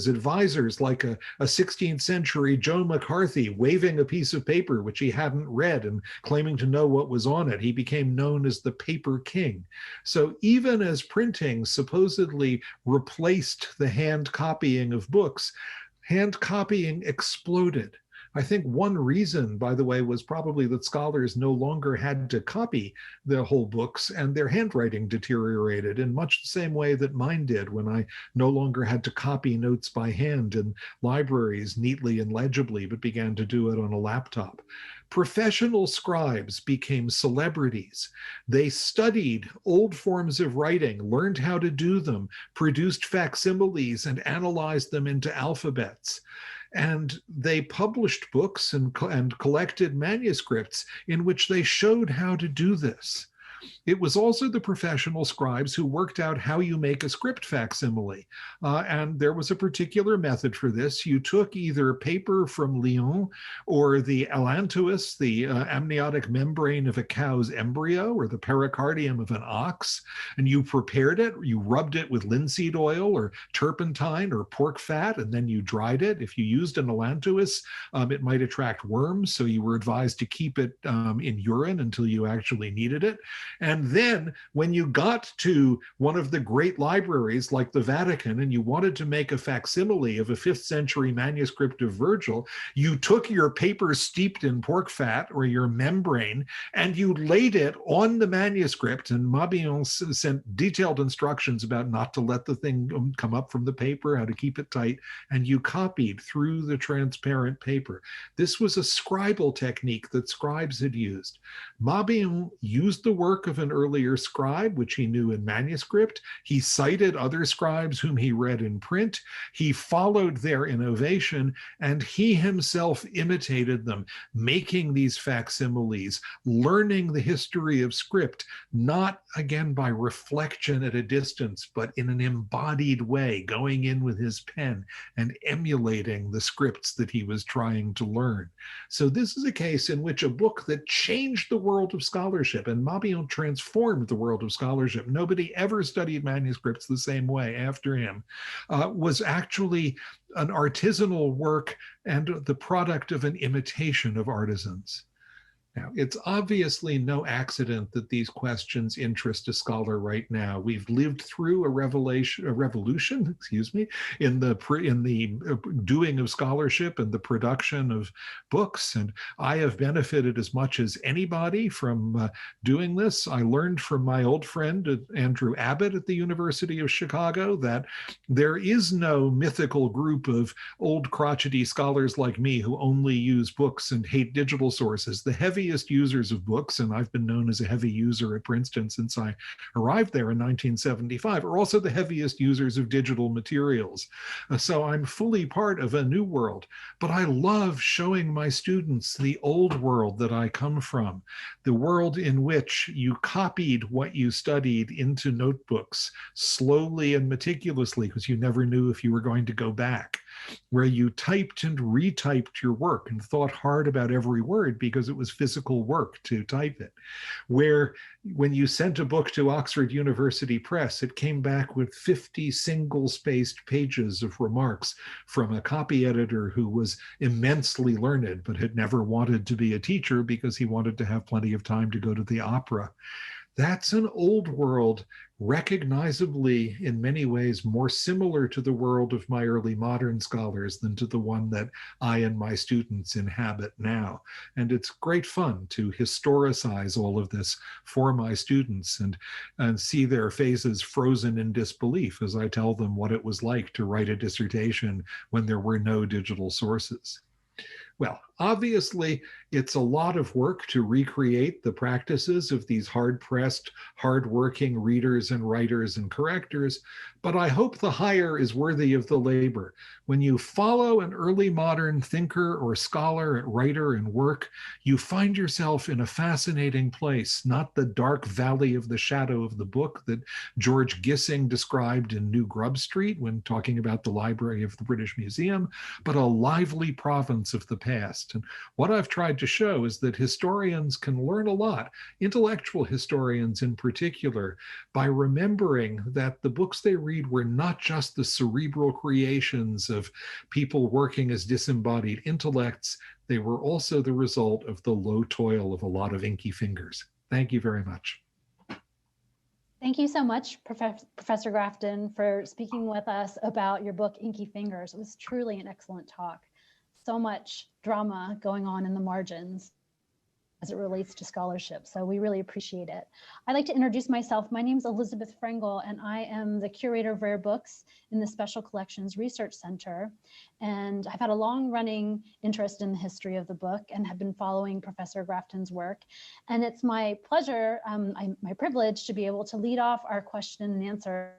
advisors like a 16th century Joe McCarthy waving a piece of paper which he hadn't read and claiming to know what was on it. He became known as the paper king. So even as printing supposedly replaced the hand copying of books, hand copying exploded. I think one reason, by the way, was probably that scholars no longer had to copy the whole books and their handwriting deteriorated in much the same way that mine did when I no longer had to copy notes by hand in libraries neatly and legibly, but began to do it on a laptop. Professional scribes became celebrities. They studied old forms of writing, learned how to do them, produced facsimiles, and analyzed them into alphabets. And they published books and collected manuscripts in which they showed how to do this. It was also the professional scribes who worked out how you make a script facsimile. And there was a particular method for this. You took either paper from Lyon or the allantois, the amniotic membrane of a cow's embryo, or the pericardium of an ox, and you prepared it. You rubbed it with linseed oil or turpentine or pork fat, and then you dried it. If you used an allantois, it might attract worms, so you were advised to keep it in urine until you actually needed it. And then when you got to one of the great libraries like the Vatican and you wanted to make a facsimile of a 5th century manuscript of Virgil, you took your paper steeped in pork fat or your membrane and you laid it on the manuscript, and Mabillon sent detailed instructions about not to let the thing come up from the paper, how to keep it tight, and you copied through the transparent paper. This was a scribal technique that scribes had used. Mabillon used the work of an earlier scribe, which he knew in manuscript. He cited other scribes whom he read in print. He followed their innovation, and he himself imitated them, making these facsimiles, learning the history of script, not again by reflection at a distance, but in an embodied way, going in with his pen and emulating the scripts that he was trying to learn. So this is a case in which a book that changed the world of scholarship, and Mabillon transformed the world of scholarship. Nobody ever studied manuscripts the same way after him, was actually an artisanal work and the product of an imitation of artisans. Now, it's obviously no accident that these questions interest a scholar right now. We've lived through a revolution, in the doing of scholarship and the production of books, and I have benefited as much as anybody from doing this. I learned from my old friend Andrew Abbott at the University of Chicago that there is no mythical group of old crotchety scholars like me who only use books and hate digital sources. The heaviest users of books, and I've been known as a heavy user at Princeton since I arrived there in 1975, are also the heaviest users of digital materials. So I'm fully part of a new world, but I love showing my students the old world that I come from, the world in which you copied what you studied into notebooks slowly and meticulously because you never knew if you were going to go back, where you typed and retyped your work and thought hard about every word because it was physical work to type it, where when you sent a book to Oxford University Press, it came back with 50 single-spaced pages of remarks from a copy editor who was immensely learned but had never wanted to be a teacher because he wanted to have plenty of time to go to the opera. That's an old world, recognizably in many ways more similar to the world of my early modern scholars than to the one that I and my students inhabit now. And it's great fun to historicize all of this for my students and see their faces frozen in disbelief as I tell them what it was like to write a dissertation when there were no digital sources. Well, obviously, it's a lot of work to recreate the practices of these hard-pressed, hard-working readers and writers and correctors, but I hope the hire is worthy of the labor. When you follow an early modern thinker or scholar at writer and work, you find yourself in a fascinating place, not the dark valley of the shadow of the book that George Gissing described in New Grub Street when talking about the Library of the British Museum, but a lively province of the past. And what I've tried to show is that historians can learn a lot, intellectual historians in particular, by remembering that the books they read were not just the cerebral creations of people working as disembodied intellects, they were also the result of the low toil of a lot of inky fingers. Thank you very much. Thank you so much, Professor Grafton, for speaking with us about your book, Inky Fingers. It was truly an excellent talk. So much drama going on in the margins as it relates to scholarship. So we really appreciate it. I'd like to introduce myself. My name is Elizabeth Frengel, and I am the curator of rare books in the Special Collections Research Center. And I've had a long-running interest in the history of the book and have been following Professor Grafton's work. And it's my pleasure, my privilege to be able to lead off our question and answer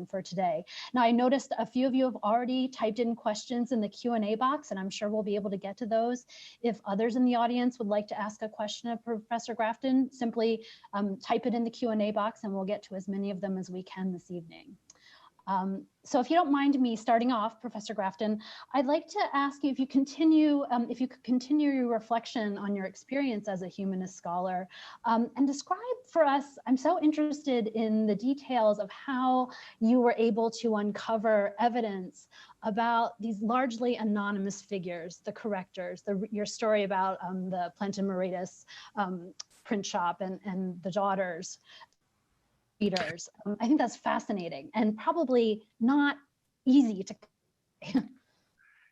for today. Now, I noticed a few of you have already typed in questions in the Q&A box, and I'm sure we'll be able to get to those. If others in the audience would like to ask a question of Professor Grafton, simply type it in the Q&A box and we'll get to as many of them as we can this evening. So if you don't mind me starting off, Professor Grafton, I'd like to ask you if you could continue your reflection on your experience as a humanist scholar and describe for us, I'm so interested in the details of how you were able to uncover evidence about these largely anonymous figures, the correctors, your story about the Plantin Moretus print shop and the daughters. Readers. I think that's fascinating and probably not easy to.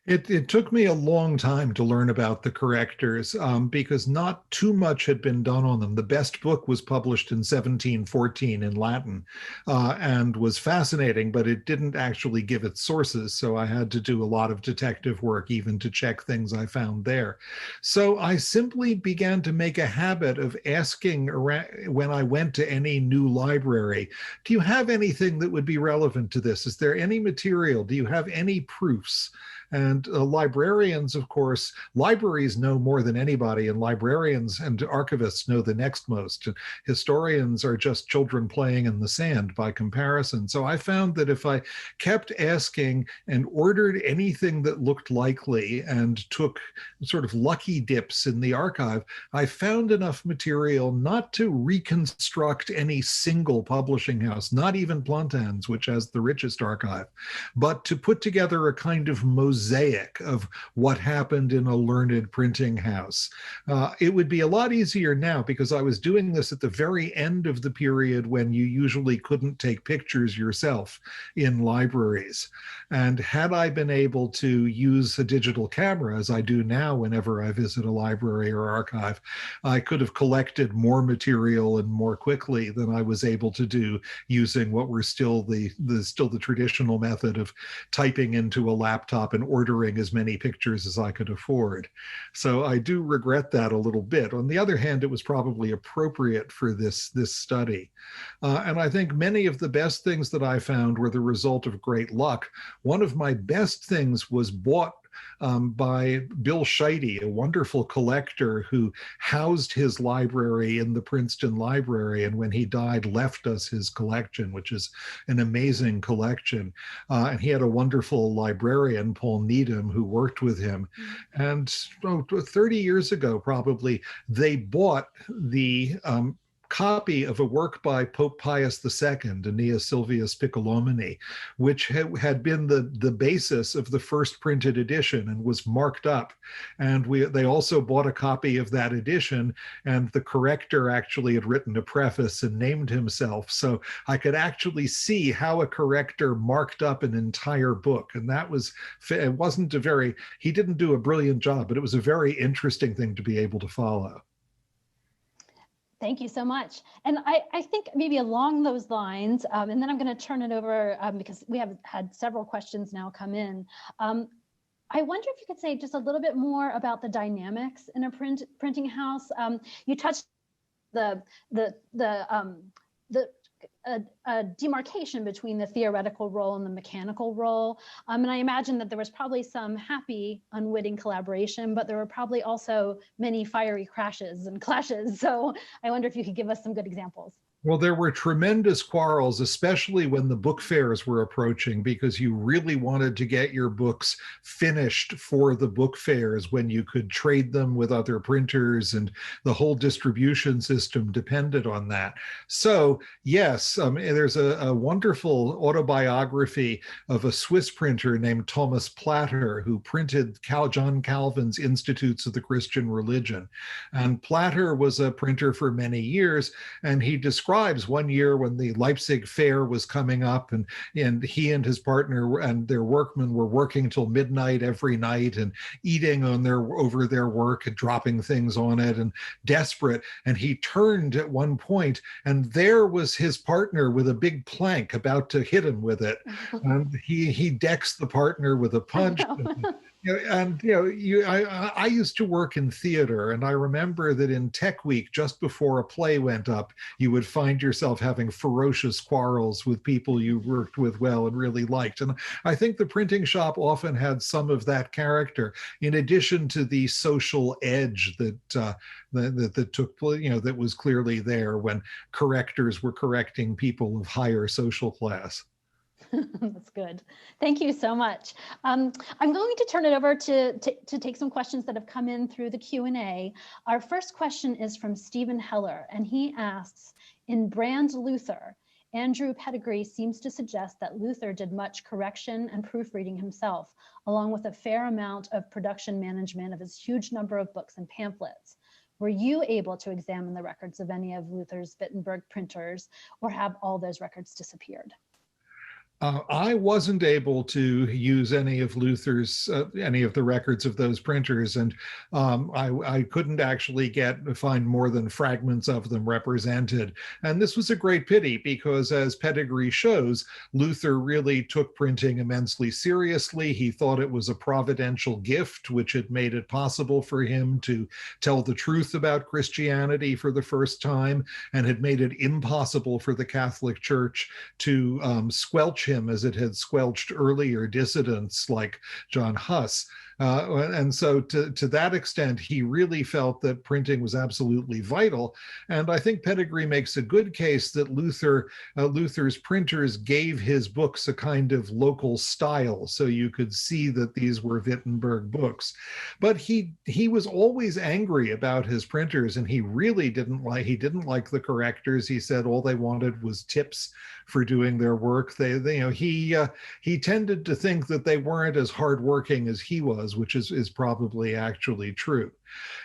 It took me a long time to learn about the correctors because not too much had been done on them. The best book was published in 1714 in Latin and was fascinating, but it didn't actually give its sources. So I had to do a lot of detective work even to check things I found there. So I simply began to make a habit of asking around, when I went to any new library, do you have anything that would be relevant to this? Is there any material? Do you have any proofs? And librarians, of course, libraries know more than anybody, and librarians and archivists know the next most. And historians are just children playing in the sand by comparison. So I found that if I kept asking and ordered anything that looked likely and took sort of lucky dips in the archive, I found enough material not to reconstruct any single publishing house, not even Plantin's, which has the richest archive, but to put together a kind of mosaic of what happened in a learned printing house. It would be a lot easier now because I was doing this at the very end of the period when you usually couldn't take pictures yourself in libraries. And had I been able to use a digital camera, as I do now whenever I visit a library or archive, I could have collected more material and more quickly than I was able to do using what were still the traditional method of typing into a laptop and ordering as many pictures as I could afford. So I do regret that a little bit. On the other hand, it was probably appropriate for this study. And I think many of the best things that I found were the result of great luck. One of my best things was bought by Bill Scheide, a wonderful collector who housed his library in the Princeton Library, and when he died left us his collection, which is an amazing collection. And he had a wonderful librarian, Paul Needham, who worked with him. And 30 years ago, probably, they bought the copy of a work by Pope Pius II, Aeneas Sylvius Piccolomini, which had been the basis of the first printed edition and was marked up. And they also bought a copy of that edition, and the corrector actually had written a preface and named himself. So I could actually see how a corrector marked up an entire book. And that was, it wasn't he didn't do a brilliant job, but it was a very interesting thing to be able to follow. Thank you so much. And I think maybe along those lines, and then I'm going to turn it over because we have had several questions now come in. I wonder if you could say just a little bit more about the dynamics in a printing house. You touched the demarcation between the theoretical role and the mechanical role. And I imagine that there was probably some happy, unwitting collaboration, but there were probably also many fiery crashes and clashes. So I wonder if you could give us some good examples. Well, there were tremendous quarrels, especially when the book fairs were approaching, because you really wanted to get your books finished for the book fairs when you could trade them with other printers, and the whole distribution system depended on that. So yes, there's a wonderful autobiography of a Swiss printer named Thomas Platter, who printed John Calvin's Institutes of the Christian Religion. And Platter was a printer for many years, and he describes one year when the Leipzig fair was coming up, and he and his partner and their workmen were working till midnight every night and eating over their work and dropping things on it and desperate. And he turned at one point, and there was his partner with a big plank about to hit him with it. And he decks the partner with a punch. I used to work in theater, and I remember that in Tech Week, just before a play went up, you would find yourself having ferocious quarrels with people you worked with well and really liked. And I think the printing shop often had some of that character, in addition to the social edge that took, that was clearly there when correctors were correcting people of higher social class. That's good. Thank you so much. I'm going to turn it over to take some questions that have come in through the Q&A. Our first question is from Stephen Heller, and he asks, in Brand Luther, Andrew Pettigrew seems to suggest that Luther did much correction and proofreading himself, along with a fair amount of production management of his huge number of books and pamphlets. Were you able to examine the records of any of Luther's Wittenberg printers, or have all those records disappeared? I wasn't able to use any of Luther's, any of the records of those printers, and I couldn't actually find more than fragments of them represented. And this was a great pity because, as Pedigree shows, Luther really took printing immensely seriously. He thought it was a providential gift, which had made it possible for him to tell the truth about Christianity for the first time, and had made it impossible for the Catholic Church to squelch him as it had squelched earlier dissidents like John Huss. And so to that extent, he really felt that printing was absolutely vital. And I think Pedigree makes a good case that Luther's printers gave his books a kind of local style, so you could see that these were Wittenberg books. But he was always angry about his printers, and he really didn't like the correctors. He said all they wanted was tips for doing their work. He tended to think that they weren't as hardworking as he was, which is probably actually true.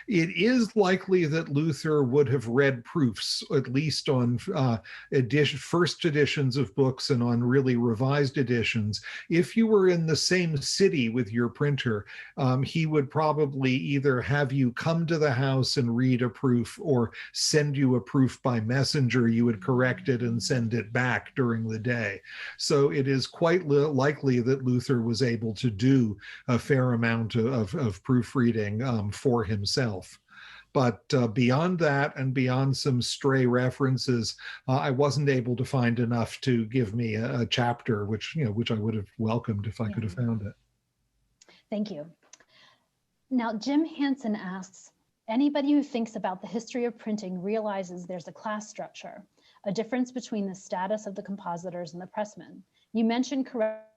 It is likely that Luther would have read proofs, at least on first editions of books and on really revised editions. If you were in the same city with your printer, he would probably either have you come to the house and read a proof, or send you a proof by messenger. You would correct it and send it back during the day. So it is quite likely that Luther was able to do a fair amount of proofreading for himself. But beyond that, and beyond some stray references, I wasn't able to find enough to give me a chapter, which I would have welcomed if I could have found it. Thank you. Now, Jim Hansen asks, anybody who thinks about the history of printing realizes there's a class structure, a difference between the status of the compositors and the pressmen. You mentioned correctors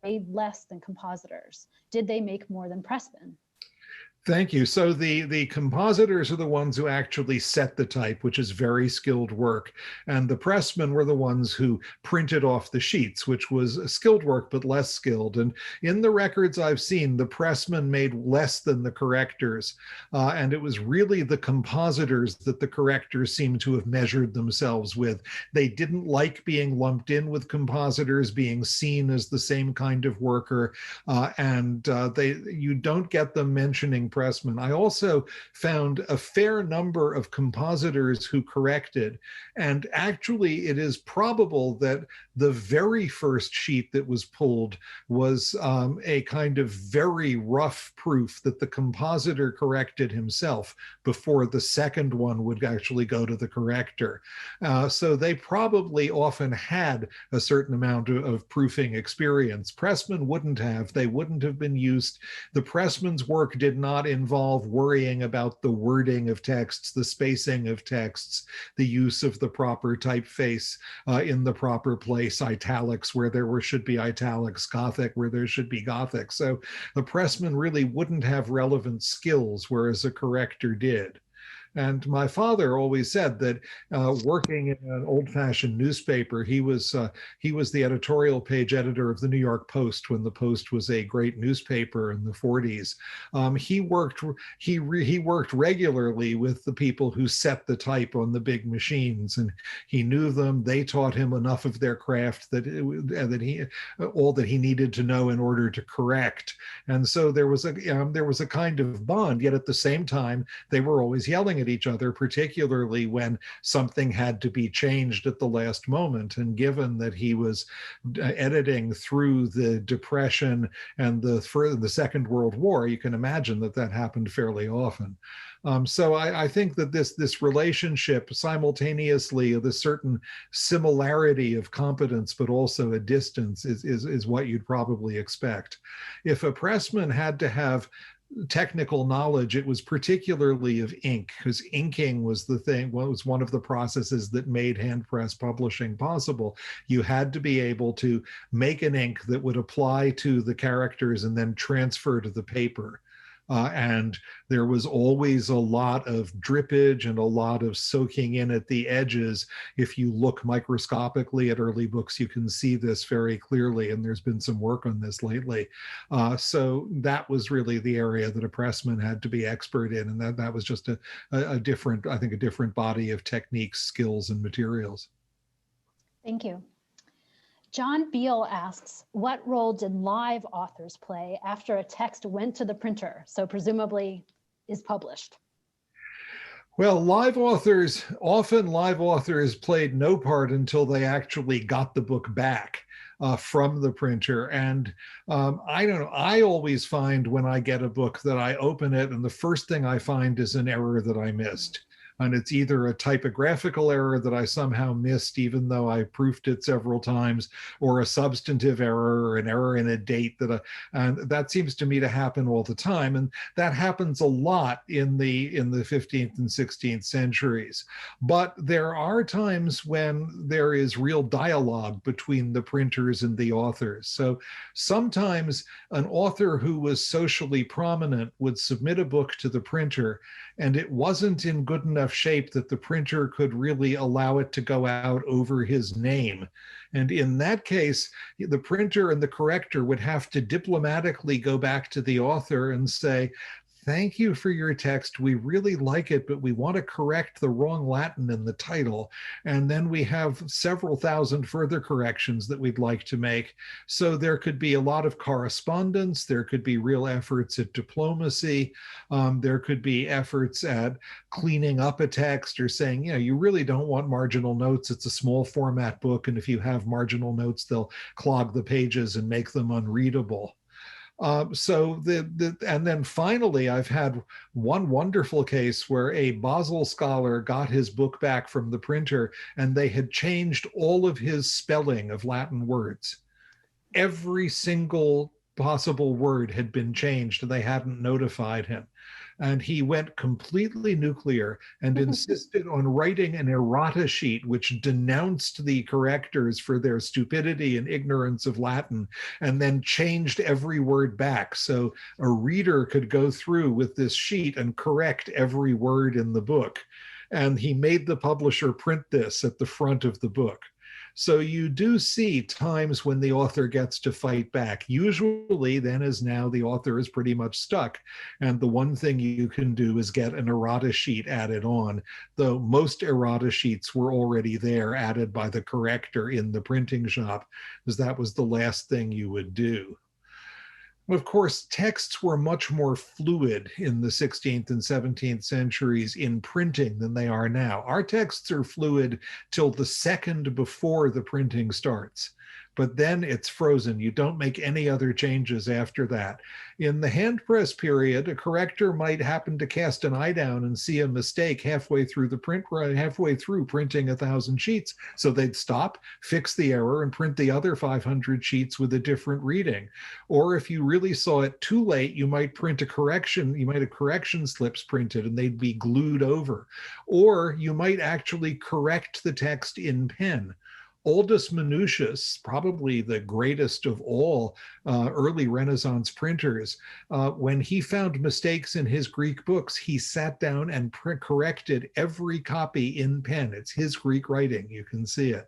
made less than compositors. Did they make more than pressmen? Thank you. So the compositors are the ones who actually set the type, which is very skilled work. And the pressmen were the ones who printed off the sheets, which was skilled work, but less skilled. And in the records I've seen, the pressmen made less than the correctors. And it was really the compositors that the correctors seem to have measured themselves with. They didn't like being lumped in with compositors, being seen as the same kind of worker. You don't get them mentioning pressmen. I also found a fair number of compositors who corrected, and actually it is probable that the very first sheet that was pulled was a kind of very rough proof that the compositor corrected himself before the second one would actually go to the corrector. So they probably often had a certain amount of proofing experience. Pressmen wouldn't have. They wouldn't have been used. The pressman's work did not involve worrying about the wording of texts, the spacing of texts, the use of the proper typeface in the proper place, italics where there should be italics, Gothic where there should be Gothic. So the pressman really wouldn't have relevant skills, whereas a corrector did. And my father always said that working in an old-fashioned newspaper, he was the editorial page editor of the New York Post when the Post was a great newspaper in the 40s. He worked regularly with the people who set the type on the big machines, and he knew them. They taught him enough of their craft that all that he needed to know in order to correct. And so there was a kind of bond. Yet at the same time, they were always yelling at each other, particularly when something had to be changed at the last moment. And given that he was editing through the Depression and the Second World War, you can imagine that that happened fairly often. So I think that this relationship simultaneously, this certain similarity of competence, but also a distance is what you'd probably expect. If a pressman had to have technical knowledge, it was particularly of ink, because inking was the thing, was one of the processes that made hand press publishing possible. You had to be able to make an ink that would apply to the characters and then transfer to the paper. And there was always a lot of drippage and a lot of soaking in at the edges. If you look microscopically at early books, you can see this very clearly, and there's been some work on this lately. So that was really the area that a pressman had to be expert in, and that was just a different, I think, a different body of techniques, skills, and materials. Thank you. John Beale asks, what role did live authors play after a text went to the printer, so presumably is published? Well, often live authors played no part until they actually got the book back from the printer. And I don't know, I always find when I get a book that I open it and the first thing I find is an error that I missed. And it's either a typographical error that I somehow missed, even though I proofed it several times, or a substantive error or an error in a date and that seems to me to happen all the time. And that happens a lot in the 15th and 16th centuries. But there are times when there is real dialogue between the printers and the authors. So sometimes an author who was socially prominent would submit a book to the printer, and it wasn't in good enough shape that the printer could really allow it to go out over his name. And in that case, the printer and the corrector would have to diplomatically go back to the author and say, thank you for your text. We really like it, but we want to correct the wrong Latin in the title. And then we have several thousand further corrections that we'd like to make. So there could be a lot of correspondence. There could be real efforts at diplomacy. There could be efforts at cleaning up a text or saying, you really don't want marginal notes. It's a small format book. And if you have marginal notes, they'll clog the pages and make them unreadable. And then finally, I've had one wonderful case where a Basel scholar got his book back from the printer and they had changed all of his spelling of Latin words. Every single possible word had been changed and they hadn't notified him. And he went completely nuclear and insisted on writing an errata sheet which denounced the correctors for their stupidity and ignorance of Latin, and then changed every word back. So a reader could go through with this sheet and correct every word in the book. And he made the publisher print this at the front of the book. So you do see times when the author gets to fight back. Usually, then as now, the author is pretty much stuck. And the one thing you can do is get an errata sheet added on, though most errata sheets were already there, added by the corrector in the printing shop, because that was the last thing you would do. Of course, texts were much more fluid in the 16th and 17th centuries in printing than they are now. Our texts are fluid till the second before the printing starts, but then it's frozen. You don't make any other changes after that. In the hand press period, a corrector might happen to cast an eye down and see a mistake halfway through printing 1,000 sheets. So they'd stop, fix the error, and print the other 500 sheets with a different reading. Or if you really saw it too late, you might print a correction. You might have correction slips printed and they'd be glued over. Or you might actually correct the text in pen. Aldus Manutius, probably the greatest of all early Renaissance printers, when he found mistakes in his Greek books, he sat down and corrected every copy in pen. It's his Greek writing, you can see it.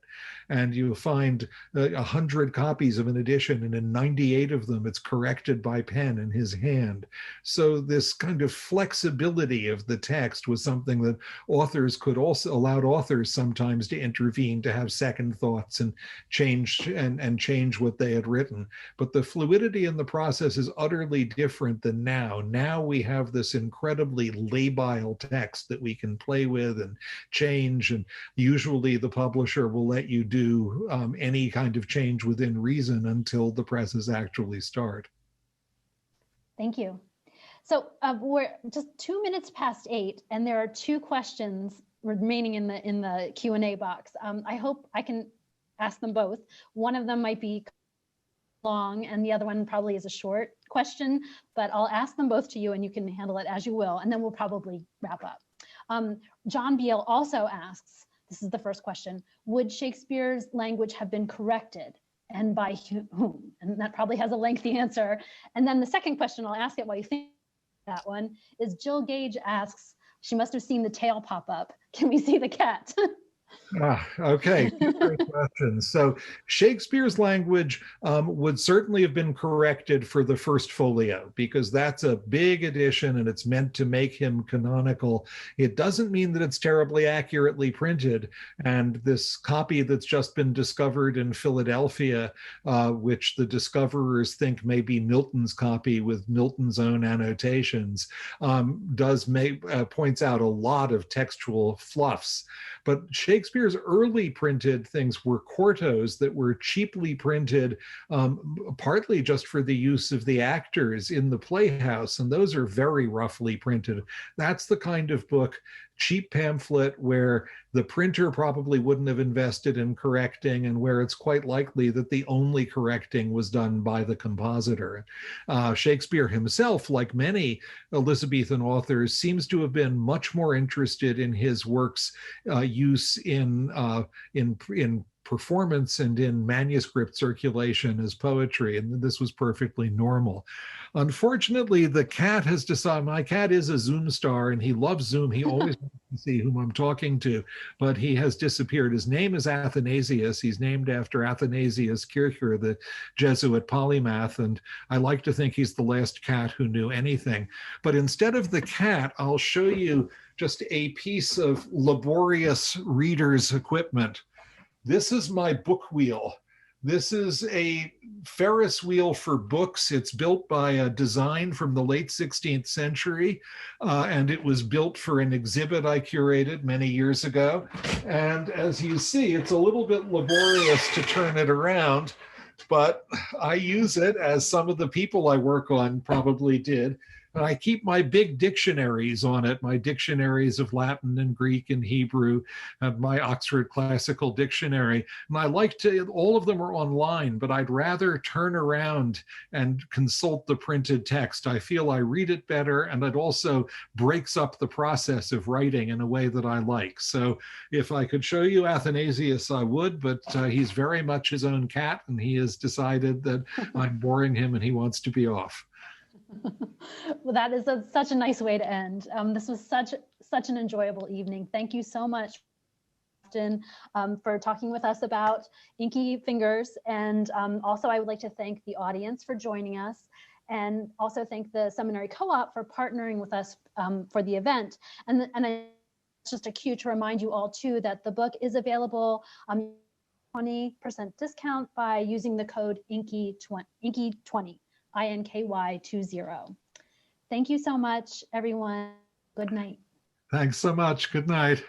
And you'll find 100 copies of an edition, and in 98 of them, it's corrected by pen in his hand. So this kind of flexibility of the text was something that authors could also, allowed authors sometimes to intervene, to have second thoughts and change what they had written. But the fluidity in the process is utterly different than now. Now we have this incredibly labile text that we can play with and change, and usually the publisher will let you do any kind of change within reason until the presses actually start. Thank you. So we're just 2 minutes past 8, and there are 2 questions remaining in the Q&A box. I hope I can ask them both. One of them might be long, and the other one probably is a short question, but I'll ask them both to you, and you can handle it as you will, and then we'll probably wrap up. John Beale also asks, this is the first question, would Shakespeare's language have been corrected? And by whom? And that probably has a lengthy answer. And then the second question, I'll ask it while you think that one, is Jill Gage asks, she must have seen the tail pop up. Can we see the cat? Okay, great question. So Shakespeare's language would certainly have been corrected for the first folio, because that's a big addition and it's meant to make him canonical. It doesn't mean that it's terribly accurately printed. And this copy that's just been discovered in Philadelphia, which the discoverers think may be Milton's copy with Milton's own annotations, points out a lot of textual fluffs. But Shakespeare's early printed things were quartos that were cheaply printed, partly just for the use of the actors in the playhouse, and those are very roughly printed. That's the kind of book, cheap pamphlet, where the printer probably wouldn't have invested in correcting, and where it's quite likely that the only correcting was done by the compositor. Shakespeare himself, like many Elizabethan authors, seems to have been much more interested in his work's use in performance and in manuscript circulation as poetry, and this was perfectly normal. Unfortunately, the cat has decided, my cat is a Zoom star and he loves Zoom. He always wants to see whom I'm talking to, but he has disappeared. His name is Athanasius. He's named after Athanasius Kircher, the Jesuit polymath, and I like to think he's the last cat who knew anything. But instead of the cat, I'll show you just a piece of laborious reader's equipment. This is my book wheel. This is a Ferris wheel for books. It's built by a design from the late 16th century, and it was built for an exhibit I curated many years ago. And as you see, it's a little bit laborious to turn it around, but I use it, as some of the people I work on probably did. And I keep my big dictionaries on it, my dictionaries of Latin and Greek and Hebrew, and my Oxford Classical Dictionary. And I like to, all of them are online, but I'd rather turn around and consult the printed text. I feel I read it better, and it also breaks up the process of writing in a way that I like. So if I could show you Athanasius, I would, but he's very much his own cat, and he has decided that I'm boring him and he wants to be off. Well, that is such a nice way to end. This was such an enjoyable evening. Thank you so much, Grafton, for talking with us about Inky Fingers. And also, I would like to thank the audience for joining us, and also thank the Seminary Co-op for partnering with us for the event. And just a cue to remind you all too that the book is available 20% discount by using the code Inky20. INKY20. Thank you so much, everyone. Good night. Thanks so much. Good night.